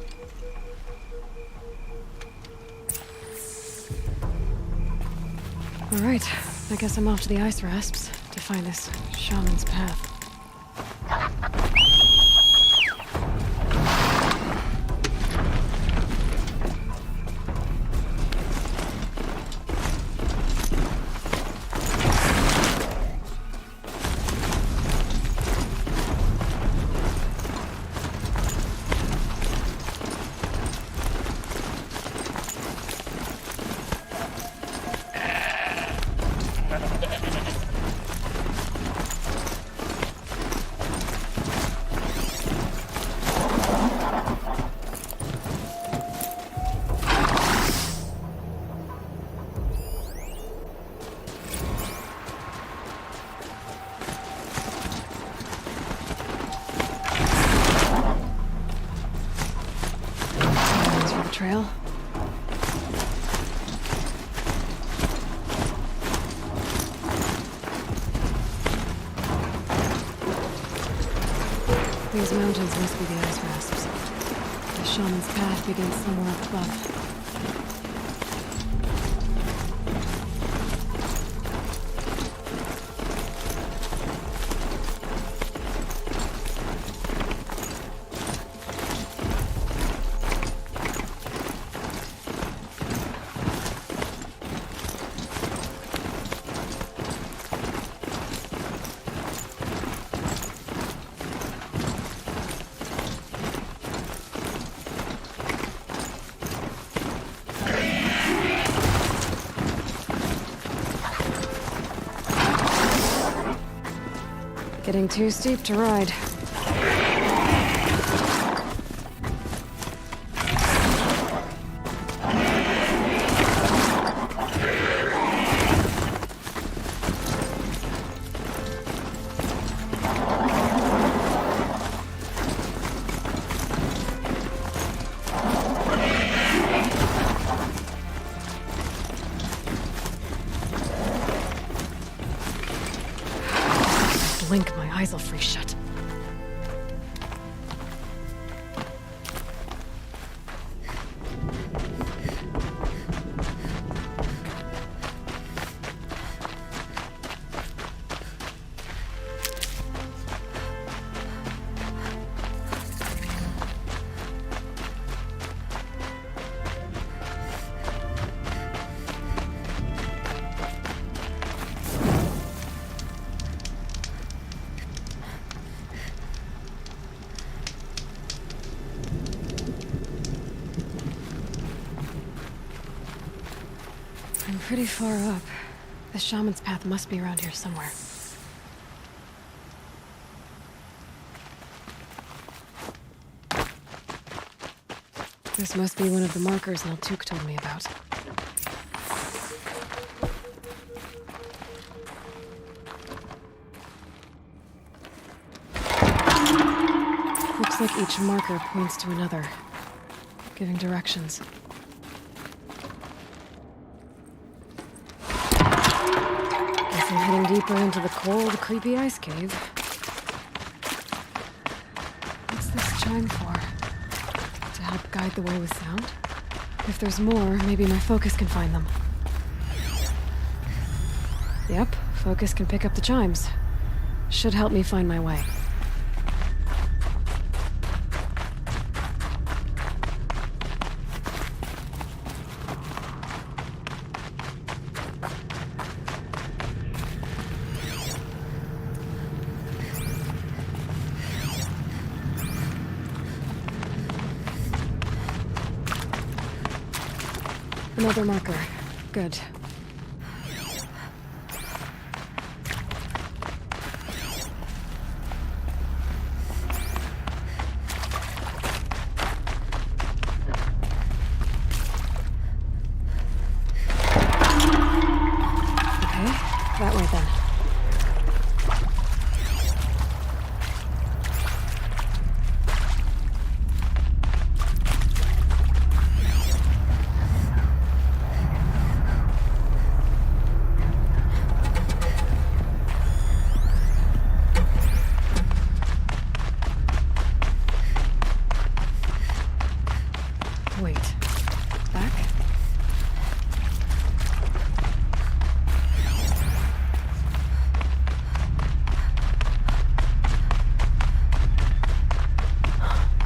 All right, I guess I'm off to the ice rasps to find this shaman's path. Trail. These mountains must be the ice rasps. The shaman's path begins somewhere up above. Getting too steep to ride. Blink, my eyes will freeze shut. pretty far up. The shaman's path must be around here somewhere. This must be one of the markers Naltuk told me about. Looks like each marker points to another, giving directions. Guess I'm heading deeper into the cold, creepy ice cave. What's this chime for? To help guide the way with sound? If there's more, maybe my focus can find them. Yep, focus can pick up the chimes. Should help me find my way. Another marker. Good. Okay, that way then. Wait. Back?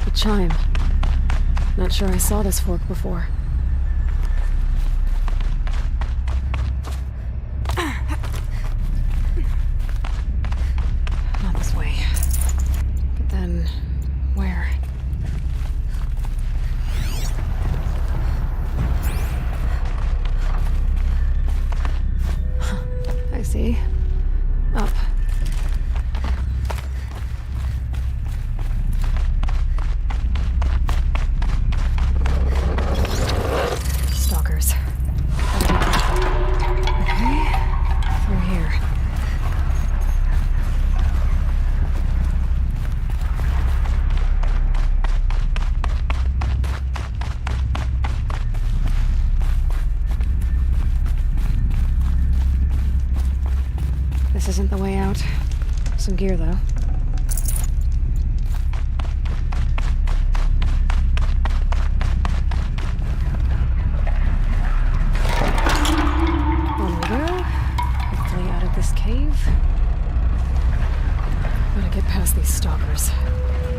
The chime. Not sure I saw this fork before. Not this way. But then, where? I see. Up. Stalkers. Gotta be careful. Okay. Through here. This isn't the way out. Some gear, though. On we go. Hopefully out of this cave. Gotta get past these stalkers,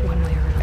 one way or another.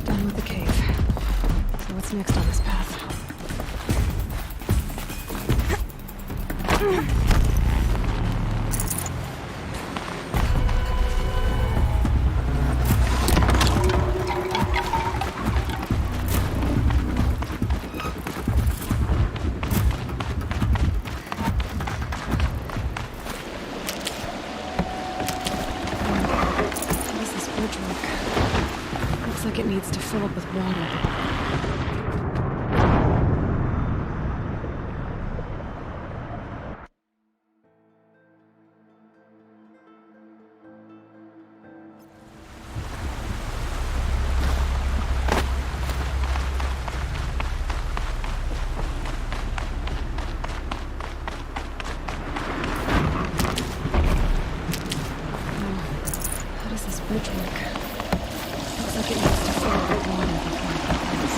Done with the cave. So what's next on this path? How does this bridge work? Looks like it needs to fill up with water. Bridgework. Looks like it needs to fill a bit water before it begins.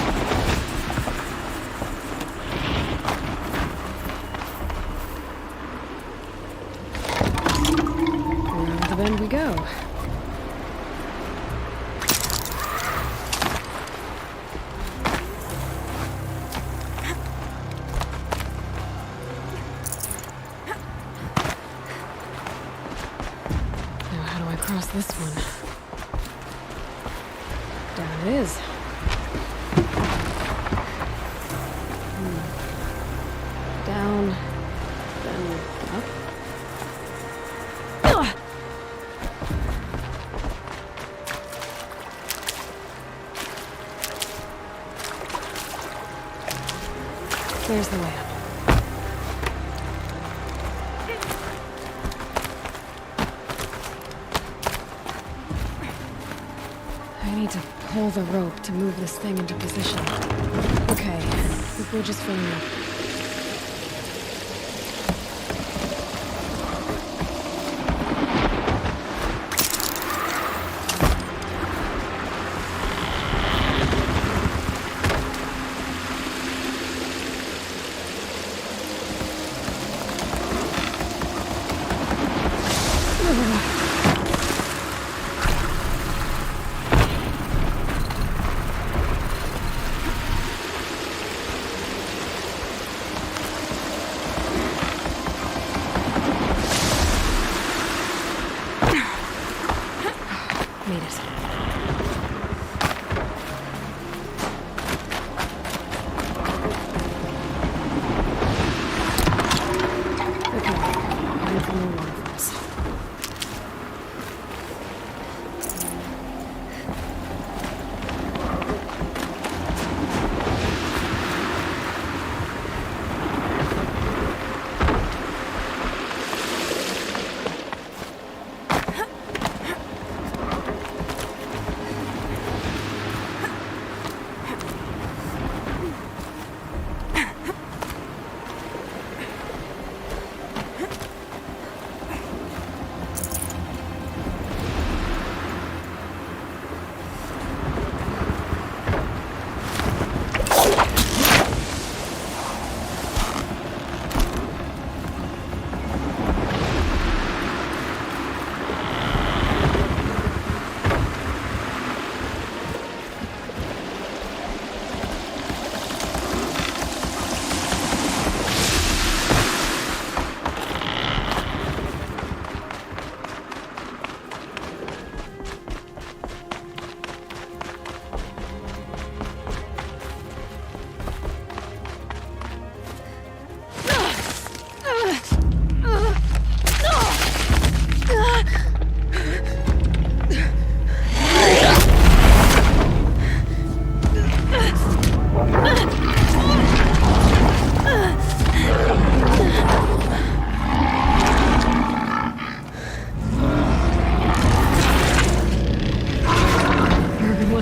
Around the bend we go. Now how do I cross this one? Down it is. Down, then up. There's the way up. I need to pull the rope to move this thing into position. Okay, the bridge is filling up. Made it. Okay, time for more waterfalls.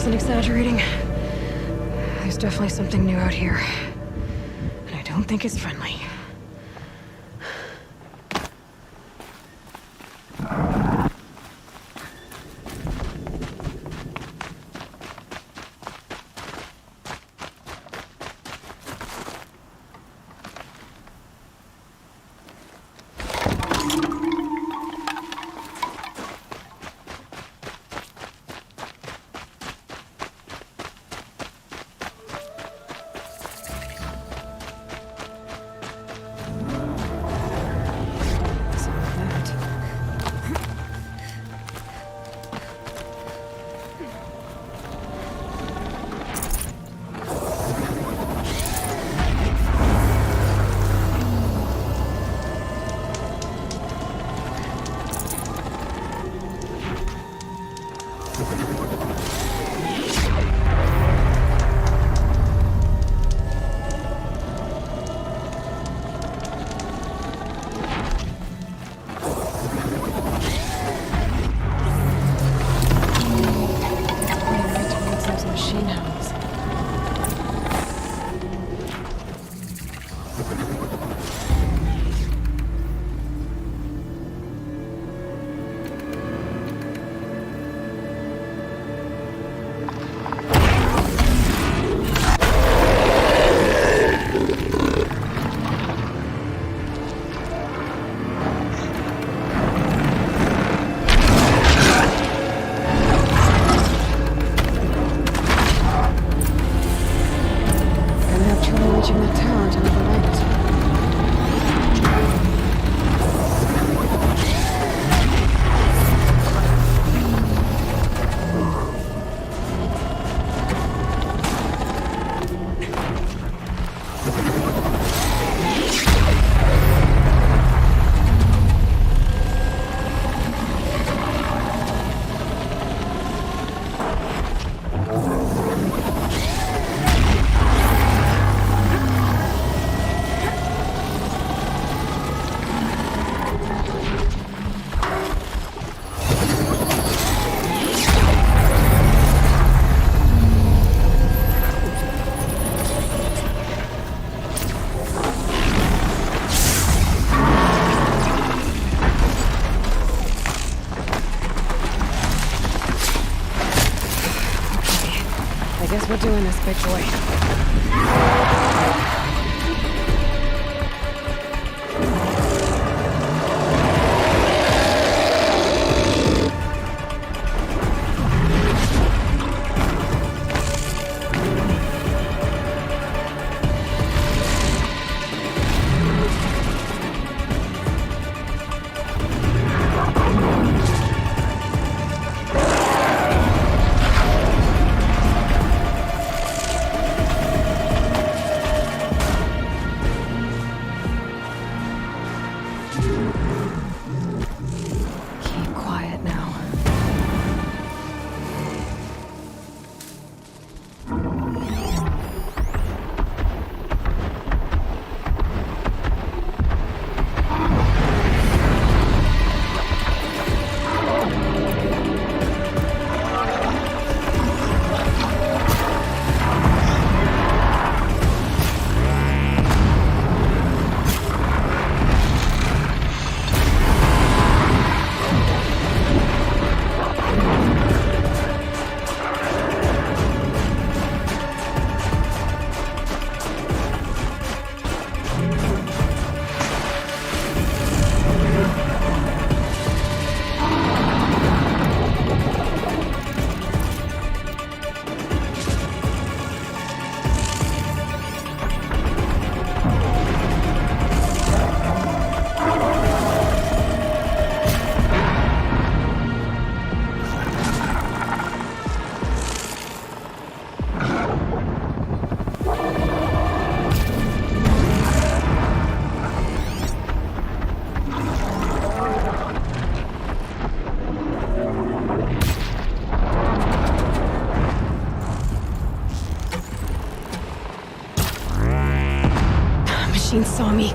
Exaggerating. There's definitely something new out here. And I don't think it's friendly. I guess we're doing this, big boy. Keep quiet now. Machine saw me.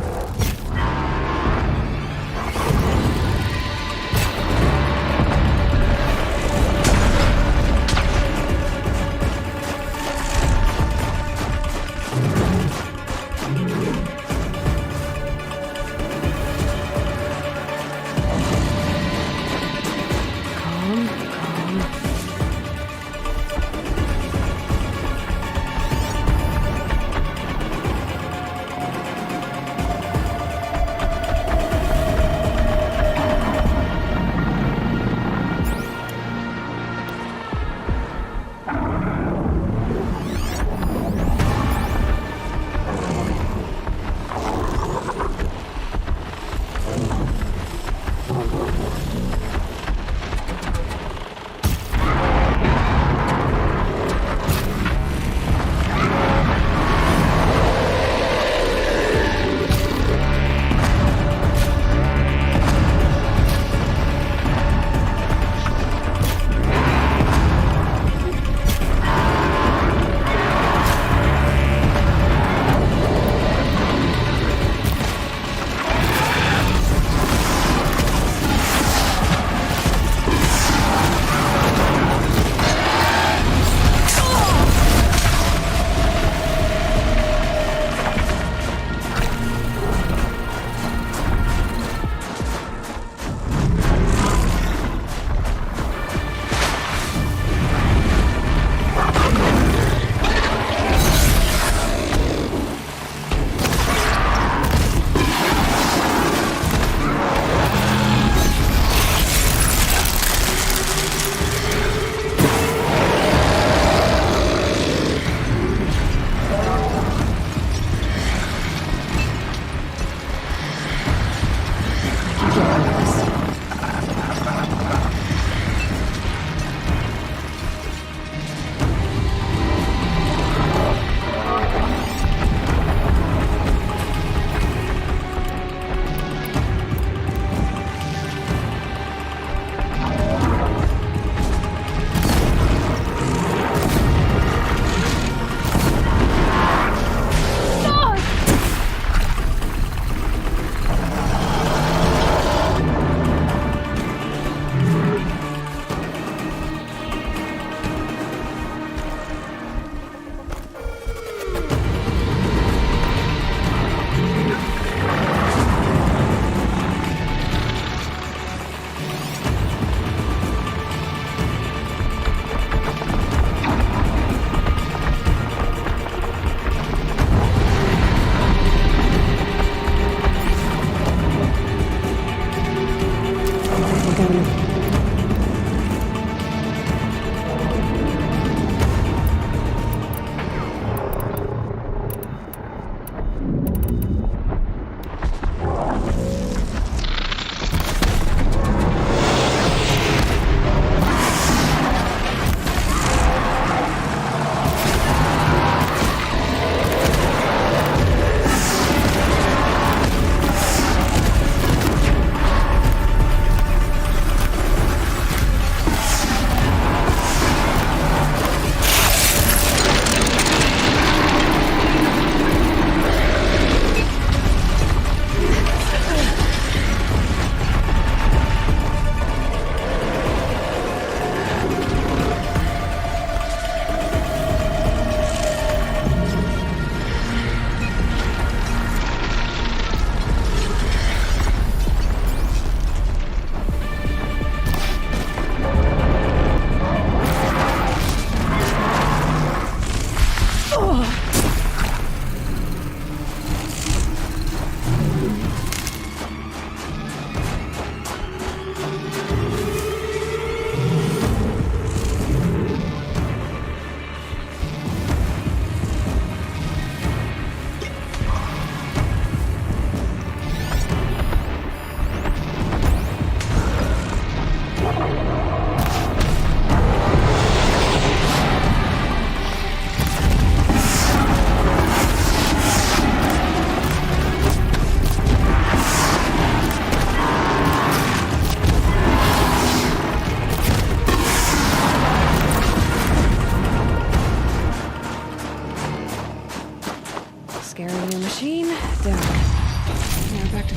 Calm, calm.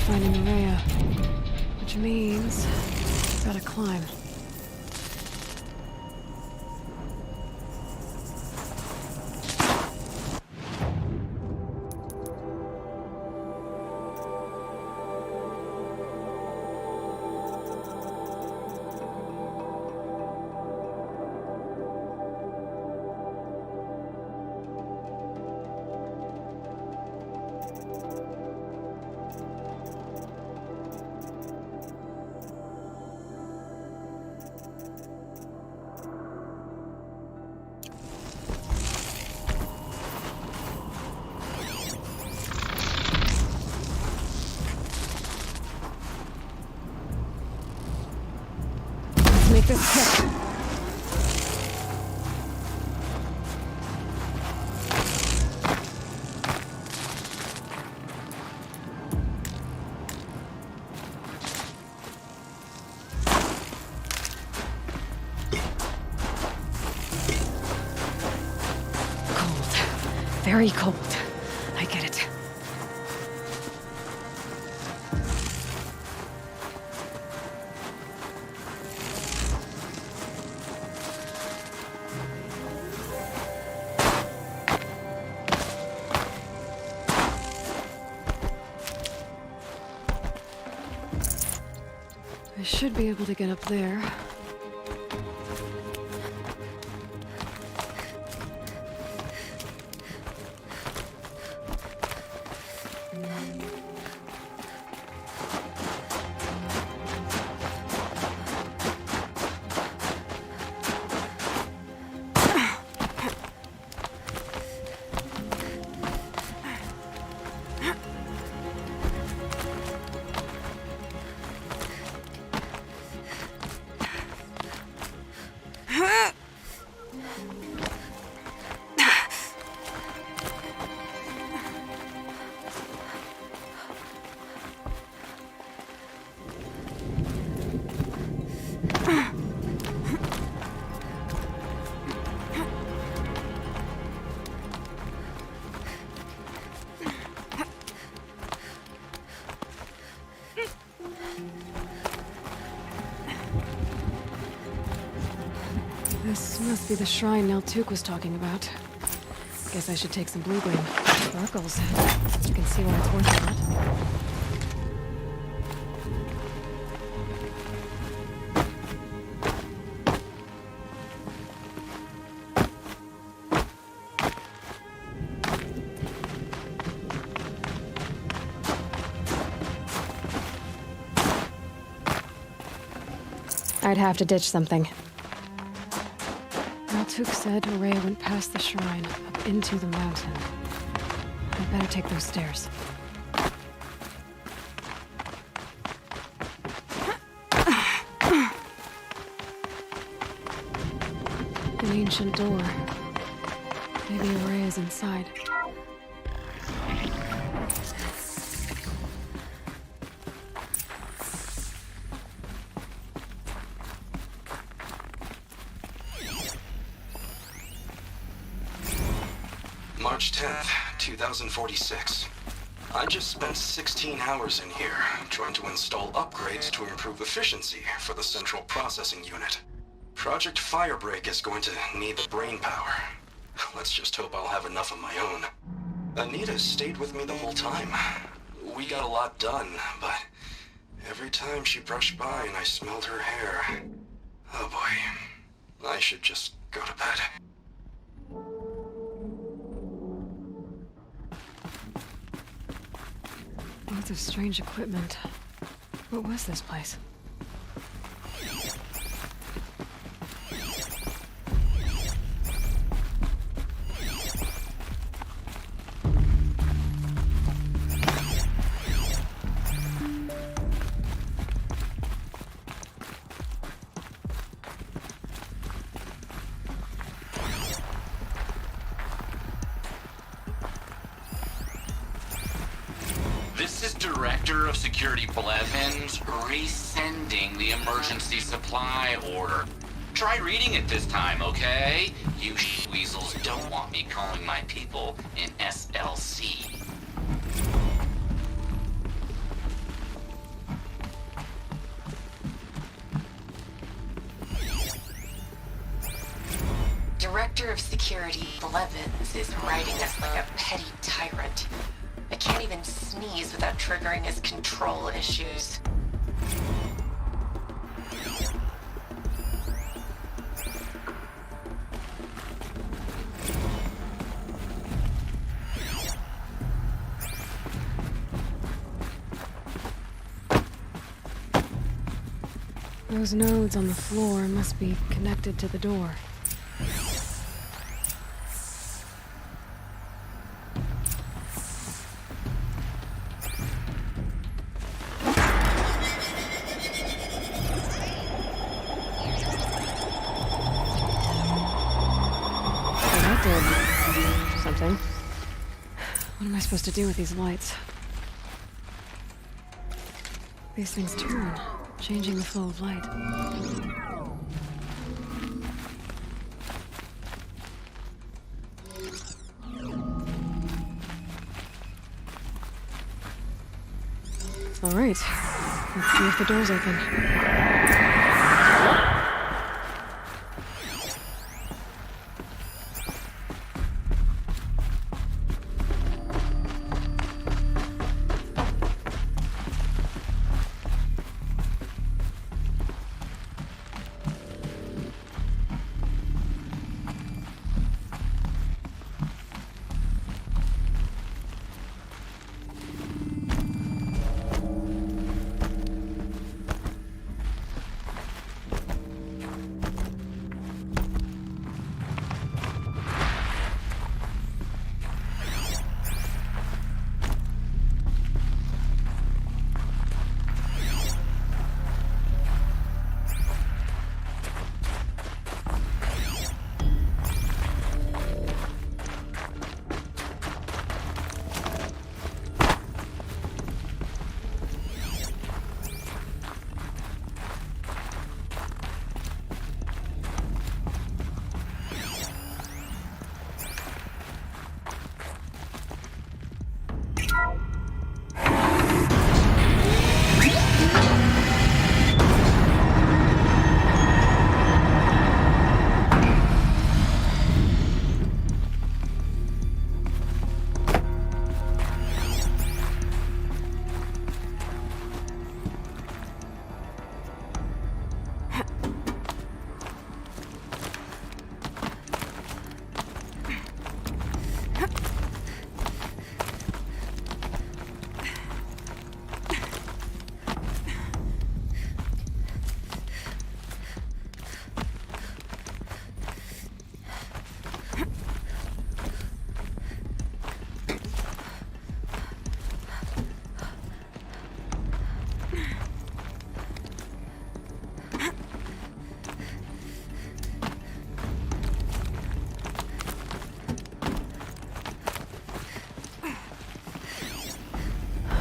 finding Maria. Which means... gotta climb. Make this quick. Cold. Very cold. I get it. I should be able to get up there. This must be the shrine Neltuk was talking about. Guess I should take some blue gleam. Sparkles. You can see why it's worth a lot. I'd have to ditch something. Neltuk said Maria went past the shrine, up into the mountain. I'd better take those stairs. An ancient door. Maybe Maria's inside. March 10th, 2046. I just spent 16 hours in here, trying to install upgrades to improve efficiency for the central processing unit. Project Firebreak is going to need the brain power. Let's just hope I'll have enough of my own. Anita stayed with me the whole time. We got a lot done, but every time she brushed by and I smelled her hair... Oh boy, I should just go to bed. Lots of strange equipment. What was this place? This is Director of Security Blevins resending the emergency supply order. Try reading it this time, okay? You weasels don't want me calling my people in SLC. Director of Security Blevins is riding us like a petty tyrant. I can't even sneeze without triggering his control issues. Those nodes on the floor must be connected to the door. That did something. What am I supposed to do with these lights? These things turn, changing the flow of light. All right, let's see if the door's open.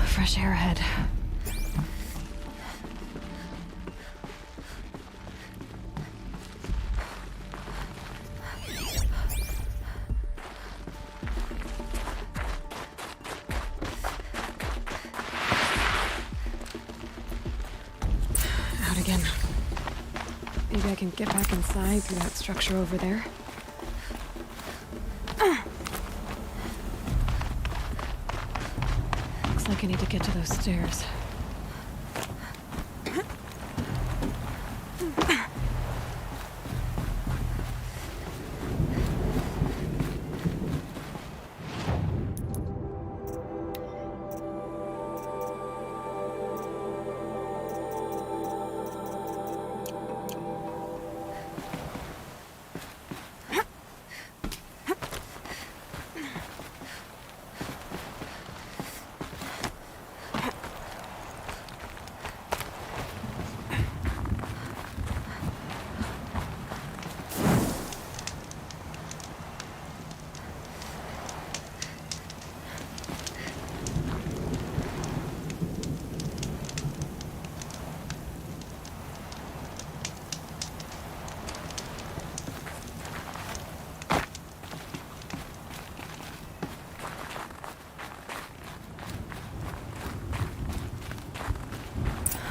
Fresh air ahead. Out again. Maybe I can get back inside through that structure over there. Looks like I need to get to those stairs.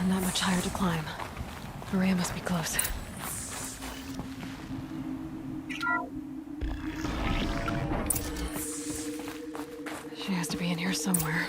Not much higher to climb. Maria must be close. here somewhere.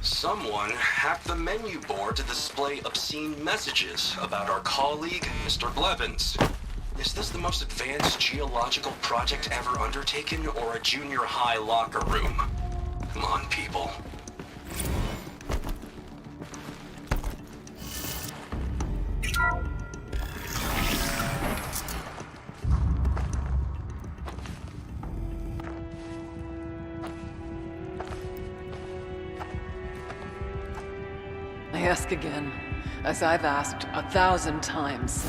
Someone hacked the menu board to display obscene messages about our colleague, Mr. Blevins. Is this the most advanced geological project ever undertaken, or a junior high locker room? Come on, people. I ask again, as I've asked 1,000 times.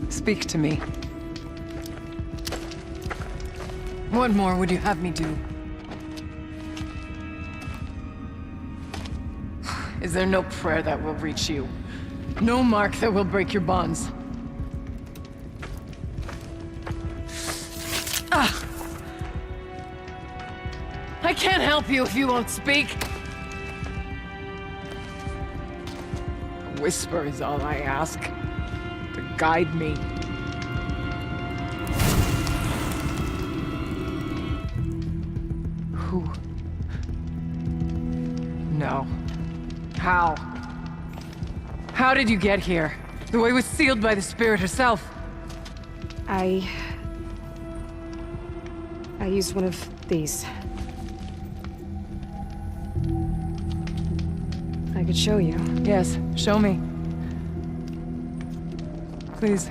Speak to me. What more would you have me do? Is there no prayer that will reach you? No mark that will break your bonds? I can't help you if you won't speak. A whisper is all I ask, to guide me. Who? No. How? How did you get here? The way was sealed by the Spirit herself. I used one of these. I could show you. Yes, show me. Please.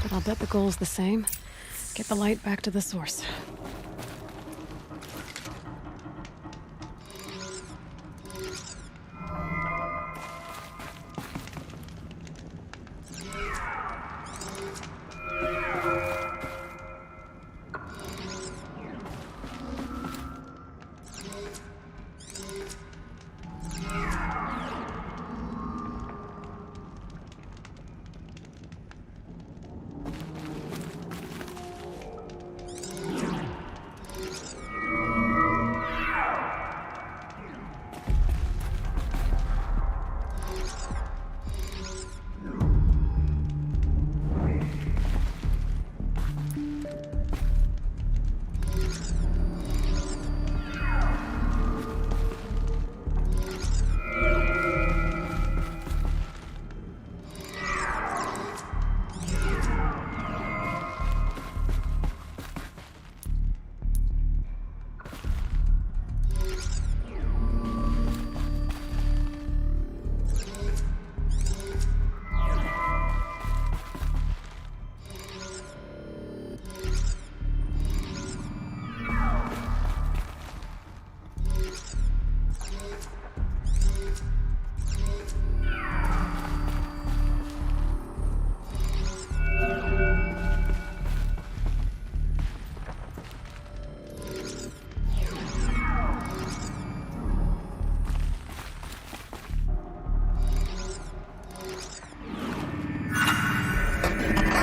But I'll bet the goal's the same. Get the light back to the source.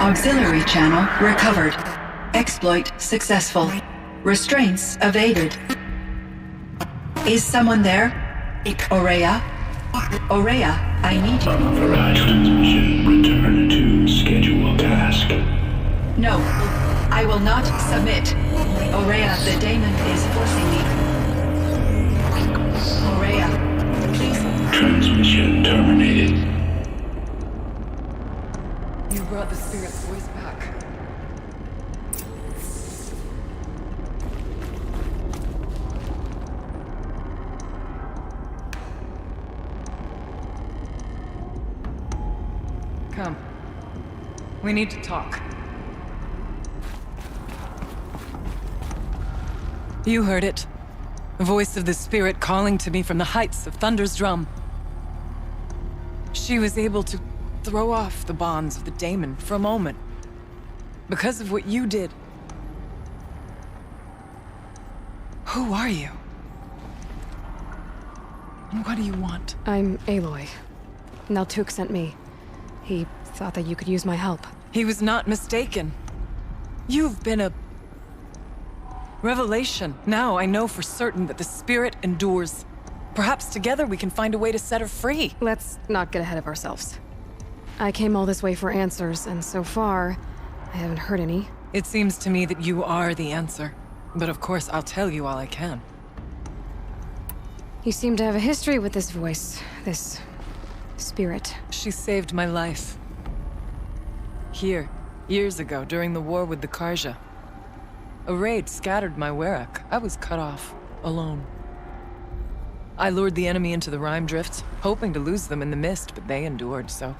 Auxiliary channel recovered. Exploit successful. Restraints evaded. Is someone there? Ourea? Ourea, I need you. Authorized transmission. Return to schedule task. No, I will not submit. Ourea, the daemon is forcing me. Ourea, please. Transmission terminated. You brought the Spirit's voice back. Come. We need to talk. You heard it. The voice of the spirit calling to me from the heights of Thunder's Drum. She was able to throw off the bonds of the daemon for a moment. Because of what you did. Who are you? And what do you want? I'm Aloy. Naltuk sent me. He thought that you could use my help. He was not mistaken. You've been a revelation. Now I know for certain that the spirit endures. Perhaps together we can find a way to set her free. Let's not get ahead of ourselves. I came all this way for answers, and so far, I haven't heard any. It seems to me that you are the answer. But of course, I'll tell you all I can. You seem to have a history with this voice, this spirit. She saved my life. Here, years ago, during the war with the Karja. A raid scattered my Werak. I was cut off, alone. I lured the enemy into the Rime Drift, hoping to lose them in the mist, but they endured, so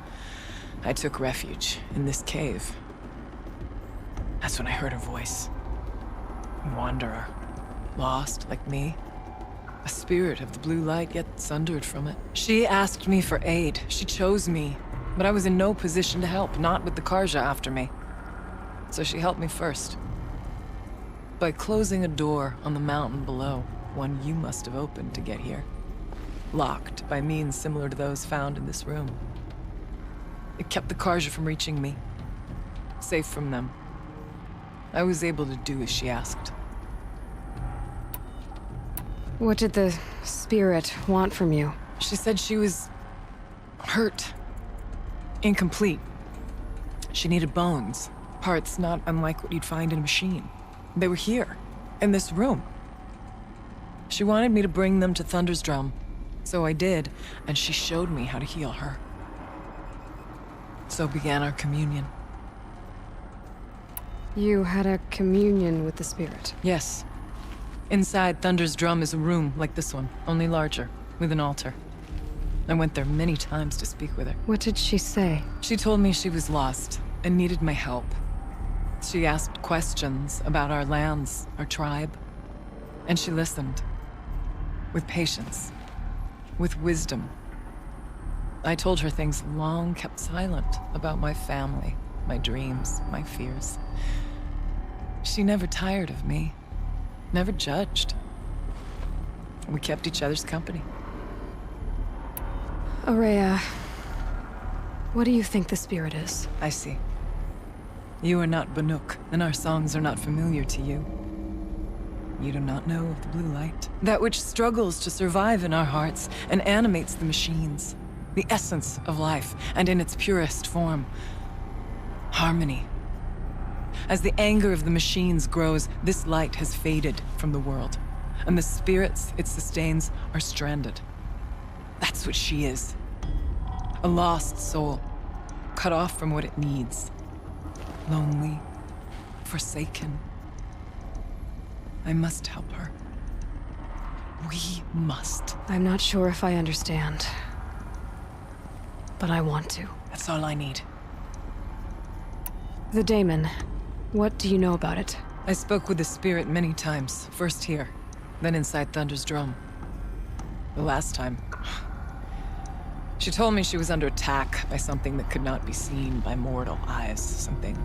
I took refuge in this cave. That's when I heard her voice. A wanderer. Lost, like me. A spirit of the blue light, yet sundered from it. She asked me for aid. She chose me. But I was in no position to help, not with the Karja after me. So she helped me first. By closing a door on the mountain below, one you must have opened to get here. Locked by means similar to those found in this room. It kept the Karja from reaching me. Safe from them. I was able to do as she asked. What did the spirit want from you? She said she was hurt. Incomplete. She needed bones. Parts not unlike what you'd find in a machine. They were here, in this room. She wanted me to bring them to Thunder's Drum. So I did, and she showed me how to heal her. So began our communion. You had a communion with the spirit? Yes. Inside Thunder's Drum is a room like this one, only larger, with an altar. I went there many times to speak with her. What did she say? She told me she was lost and needed my help. She asked questions about our lands, our tribe, and she listened. With patience. With wisdom. I told her things long kept silent about my family, my dreams, my fears. She never tired of me. Never judged. We kept each other's company. Ourea, what do you think the spirit is? I see. You are not Banuk, and our songs are not familiar to you. You do not know of the blue light. That which struggles to survive in our hearts and animates the machines. The essence of life, and in its purest form. Harmony. As the anger of the machines grows, this light has faded from the world, and the spirits it sustains are stranded. That's what she is. A lost soul, cut off from what it needs. Lonely, forsaken. I must help her. We must. I'm not sure if I understand, but I want to. That's all I need. The daemon. What do you know about it? I spoke with the spirit many times, first here, then inside Thunder's Drum. The last time, she told me she was under attack by something that could not be seen by mortal eyes, something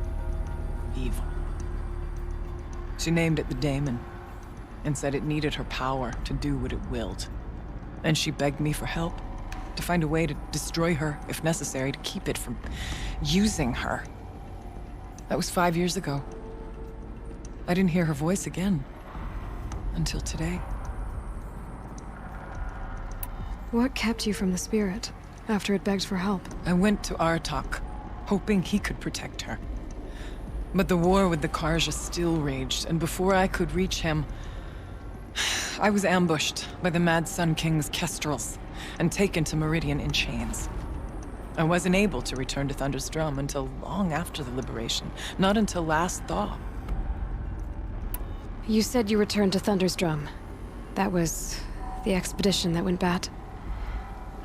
evil. She named it the daemon, and said it needed her power to do what it willed. And she begged me for help, to find a way to destroy her, if necessary, to keep it from using her. That was 5 years ago. I didn't hear her voice again. Until today. What kept you from the spirit, after it begged for help? I went to Artok, hoping he could protect her. But the war with the Karja still raged, and before I could reach him, I was ambushed by the Mad Sun King's Kestrels, and taken to Meridian in chains. I wasn't able to return to Thunder's Drum until long after the liberation, not until last thaw. You said you returned to Thunder's Drum. That was the expedition that went bad.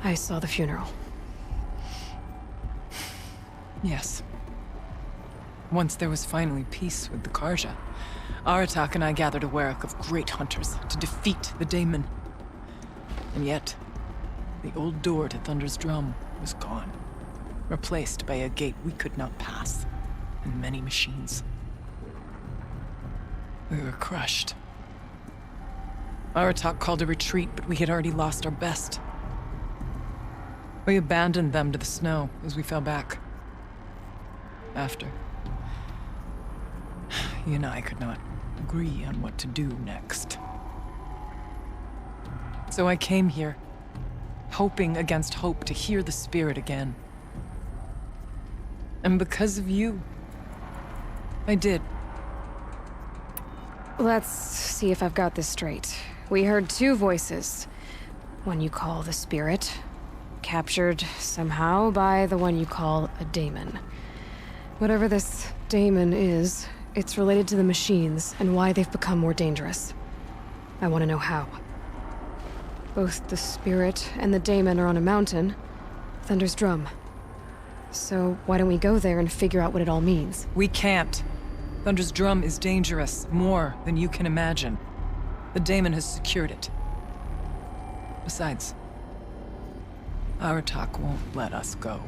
I saw the funeral. Yes. Once there was finally peace with the Karja, Aratak and I gathered a Werak of great hunters to defeat the Daemon. And yet, the old door to Thunder's Drum was gone, replaced by a gate we could not pass, and many machines. We were crushed. Aratak called a retreat, but we had already lost our best. We abandoned them to the snow as we fell back. After, he and I could not agree on what to do next. So I came here, hoping against hope to hear the spirit again. And because of you, I did. Let's see if I've got this straight. We heard two voices. One you call the spirit, captured somehow by the one you call a daemon. Whatever this daemon is, it's related to the machines and why they've become more dangerous. I want to know how. Both the spirit and the daemon are on a mountain, Thunder's Drum. So why don't we go there and figure out what it all means? We can't. Thunder's Drum is dangerous, more than you can imagine. The daemon has secured it. Besides, Aratak won't let us go.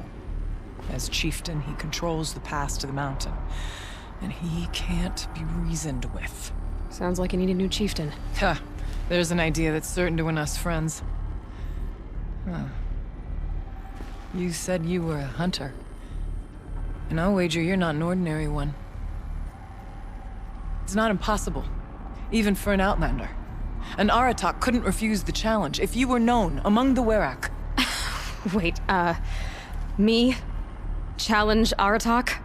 As chieftain, he controls the pass to the mountain, and he can't be reasoned with. Sounds like you need a new chieftain. Ha! There's an idea that's certain to win us friends. Huh. You said you were a hunter. And I'll wager you're not an ordinary one. It's not impossible, even for an outlander. And Aratak couldn't refuse the challenge if you were known among the Werak. Wait, me? Challenge Aratak?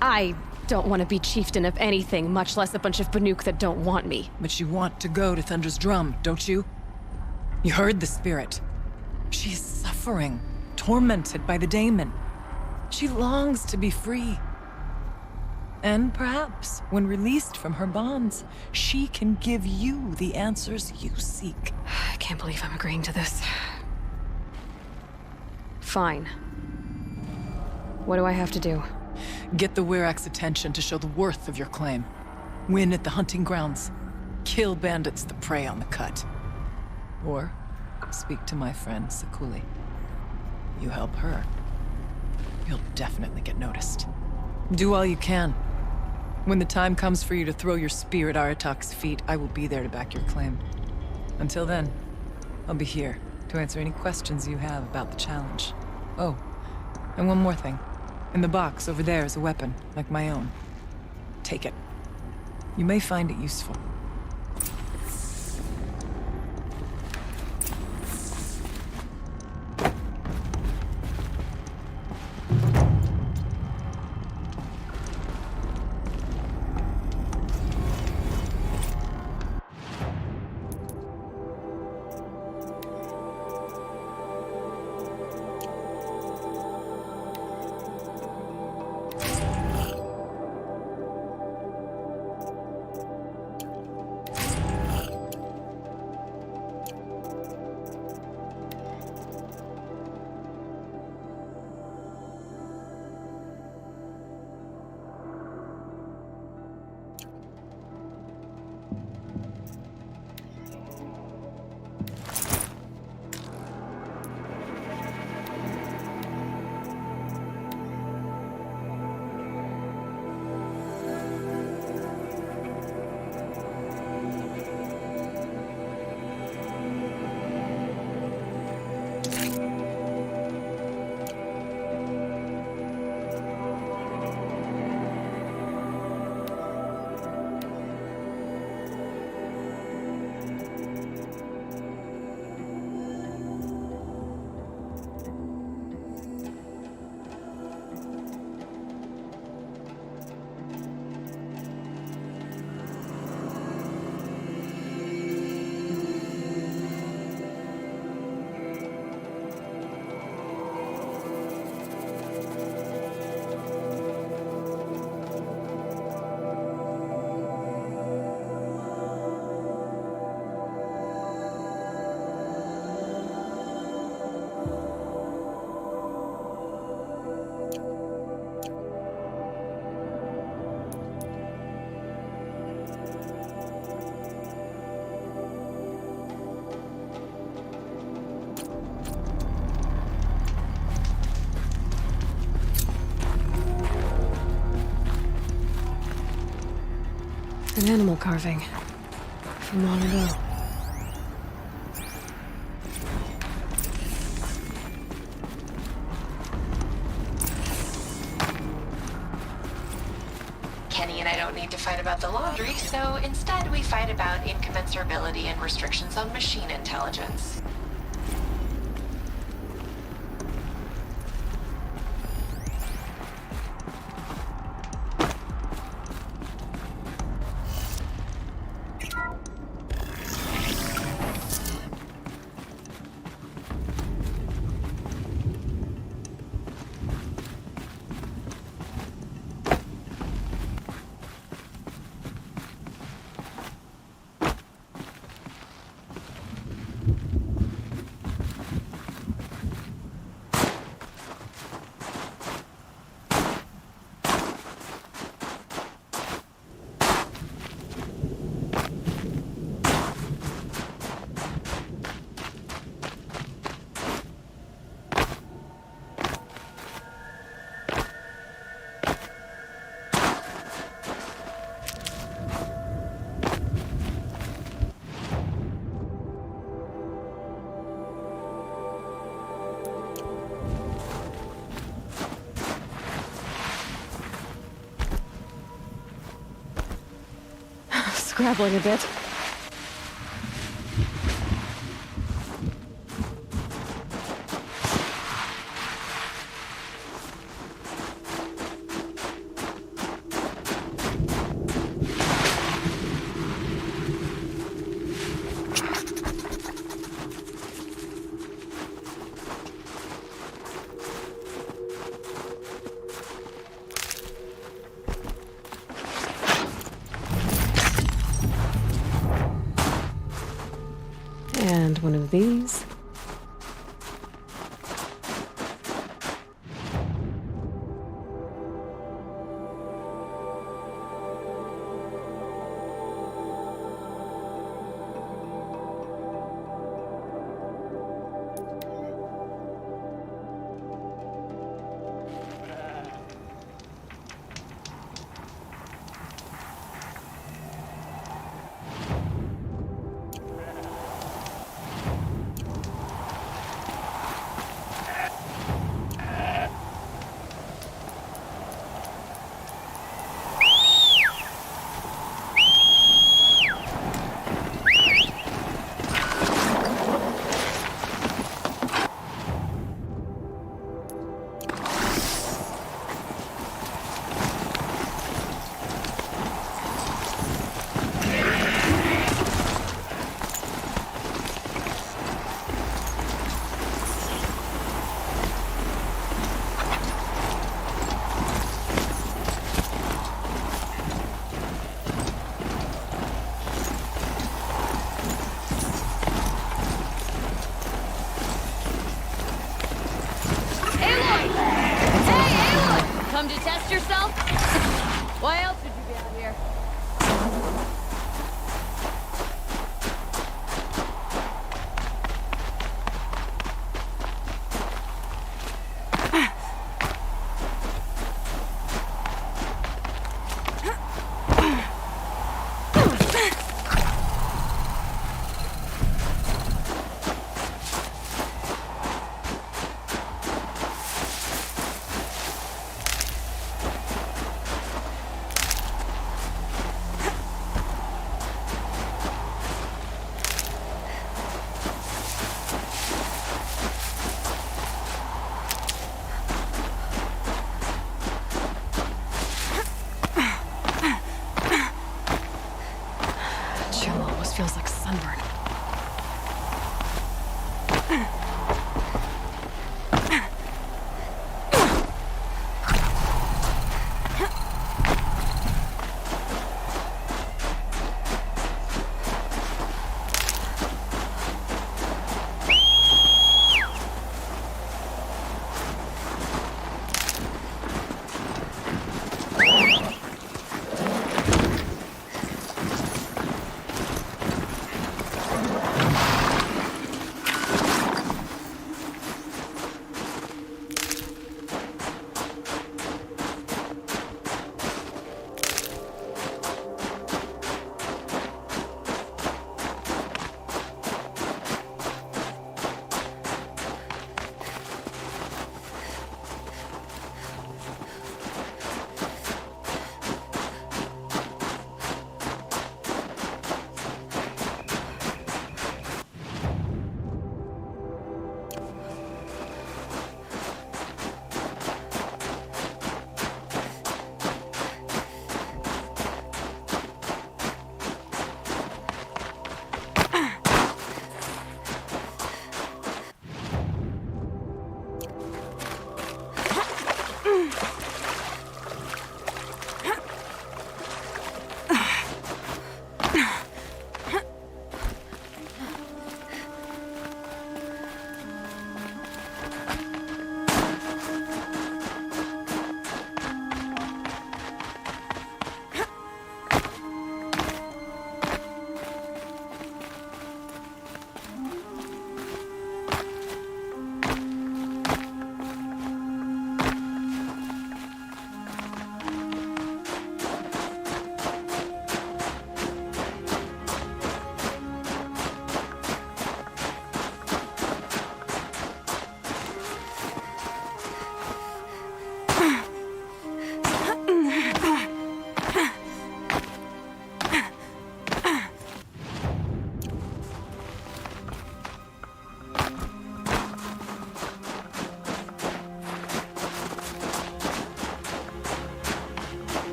I don't want to be chieftain of anything, much less a bunch of Banuk that don't want me. But you want to go to Thunder's Drum, don't you? You heard the spirit. She is suffering, tormented by the daemon. She longs to be free. And perhaps, when released from her bonds, she can give you the answers you seek. I can't believe I'm agreeing to this. Fine. What do I have to do? Get the Werak's attention to show the worth of your claim. Win at the hunting grounds. Kill bandits that prey on the cut. Or speak to my friend Sakuli. You help her, you'll definitely get noticed. Do all you can. When the time comes for you to throw your spear at Aratak's feet, I will be there to back your claim. Until then, I'll be here to answer any questions you have about the challenge. Oh, and one more thing. In the box over there is a weapon, like my own. Take it. You may find it useful. an animal carving. From long ago. Kenny and I don't need to fight about the laundry, so instead we fight about incommensurability and restrictions on machine intelligence. Scrabbling a bit. And one of these. Come to test yourself?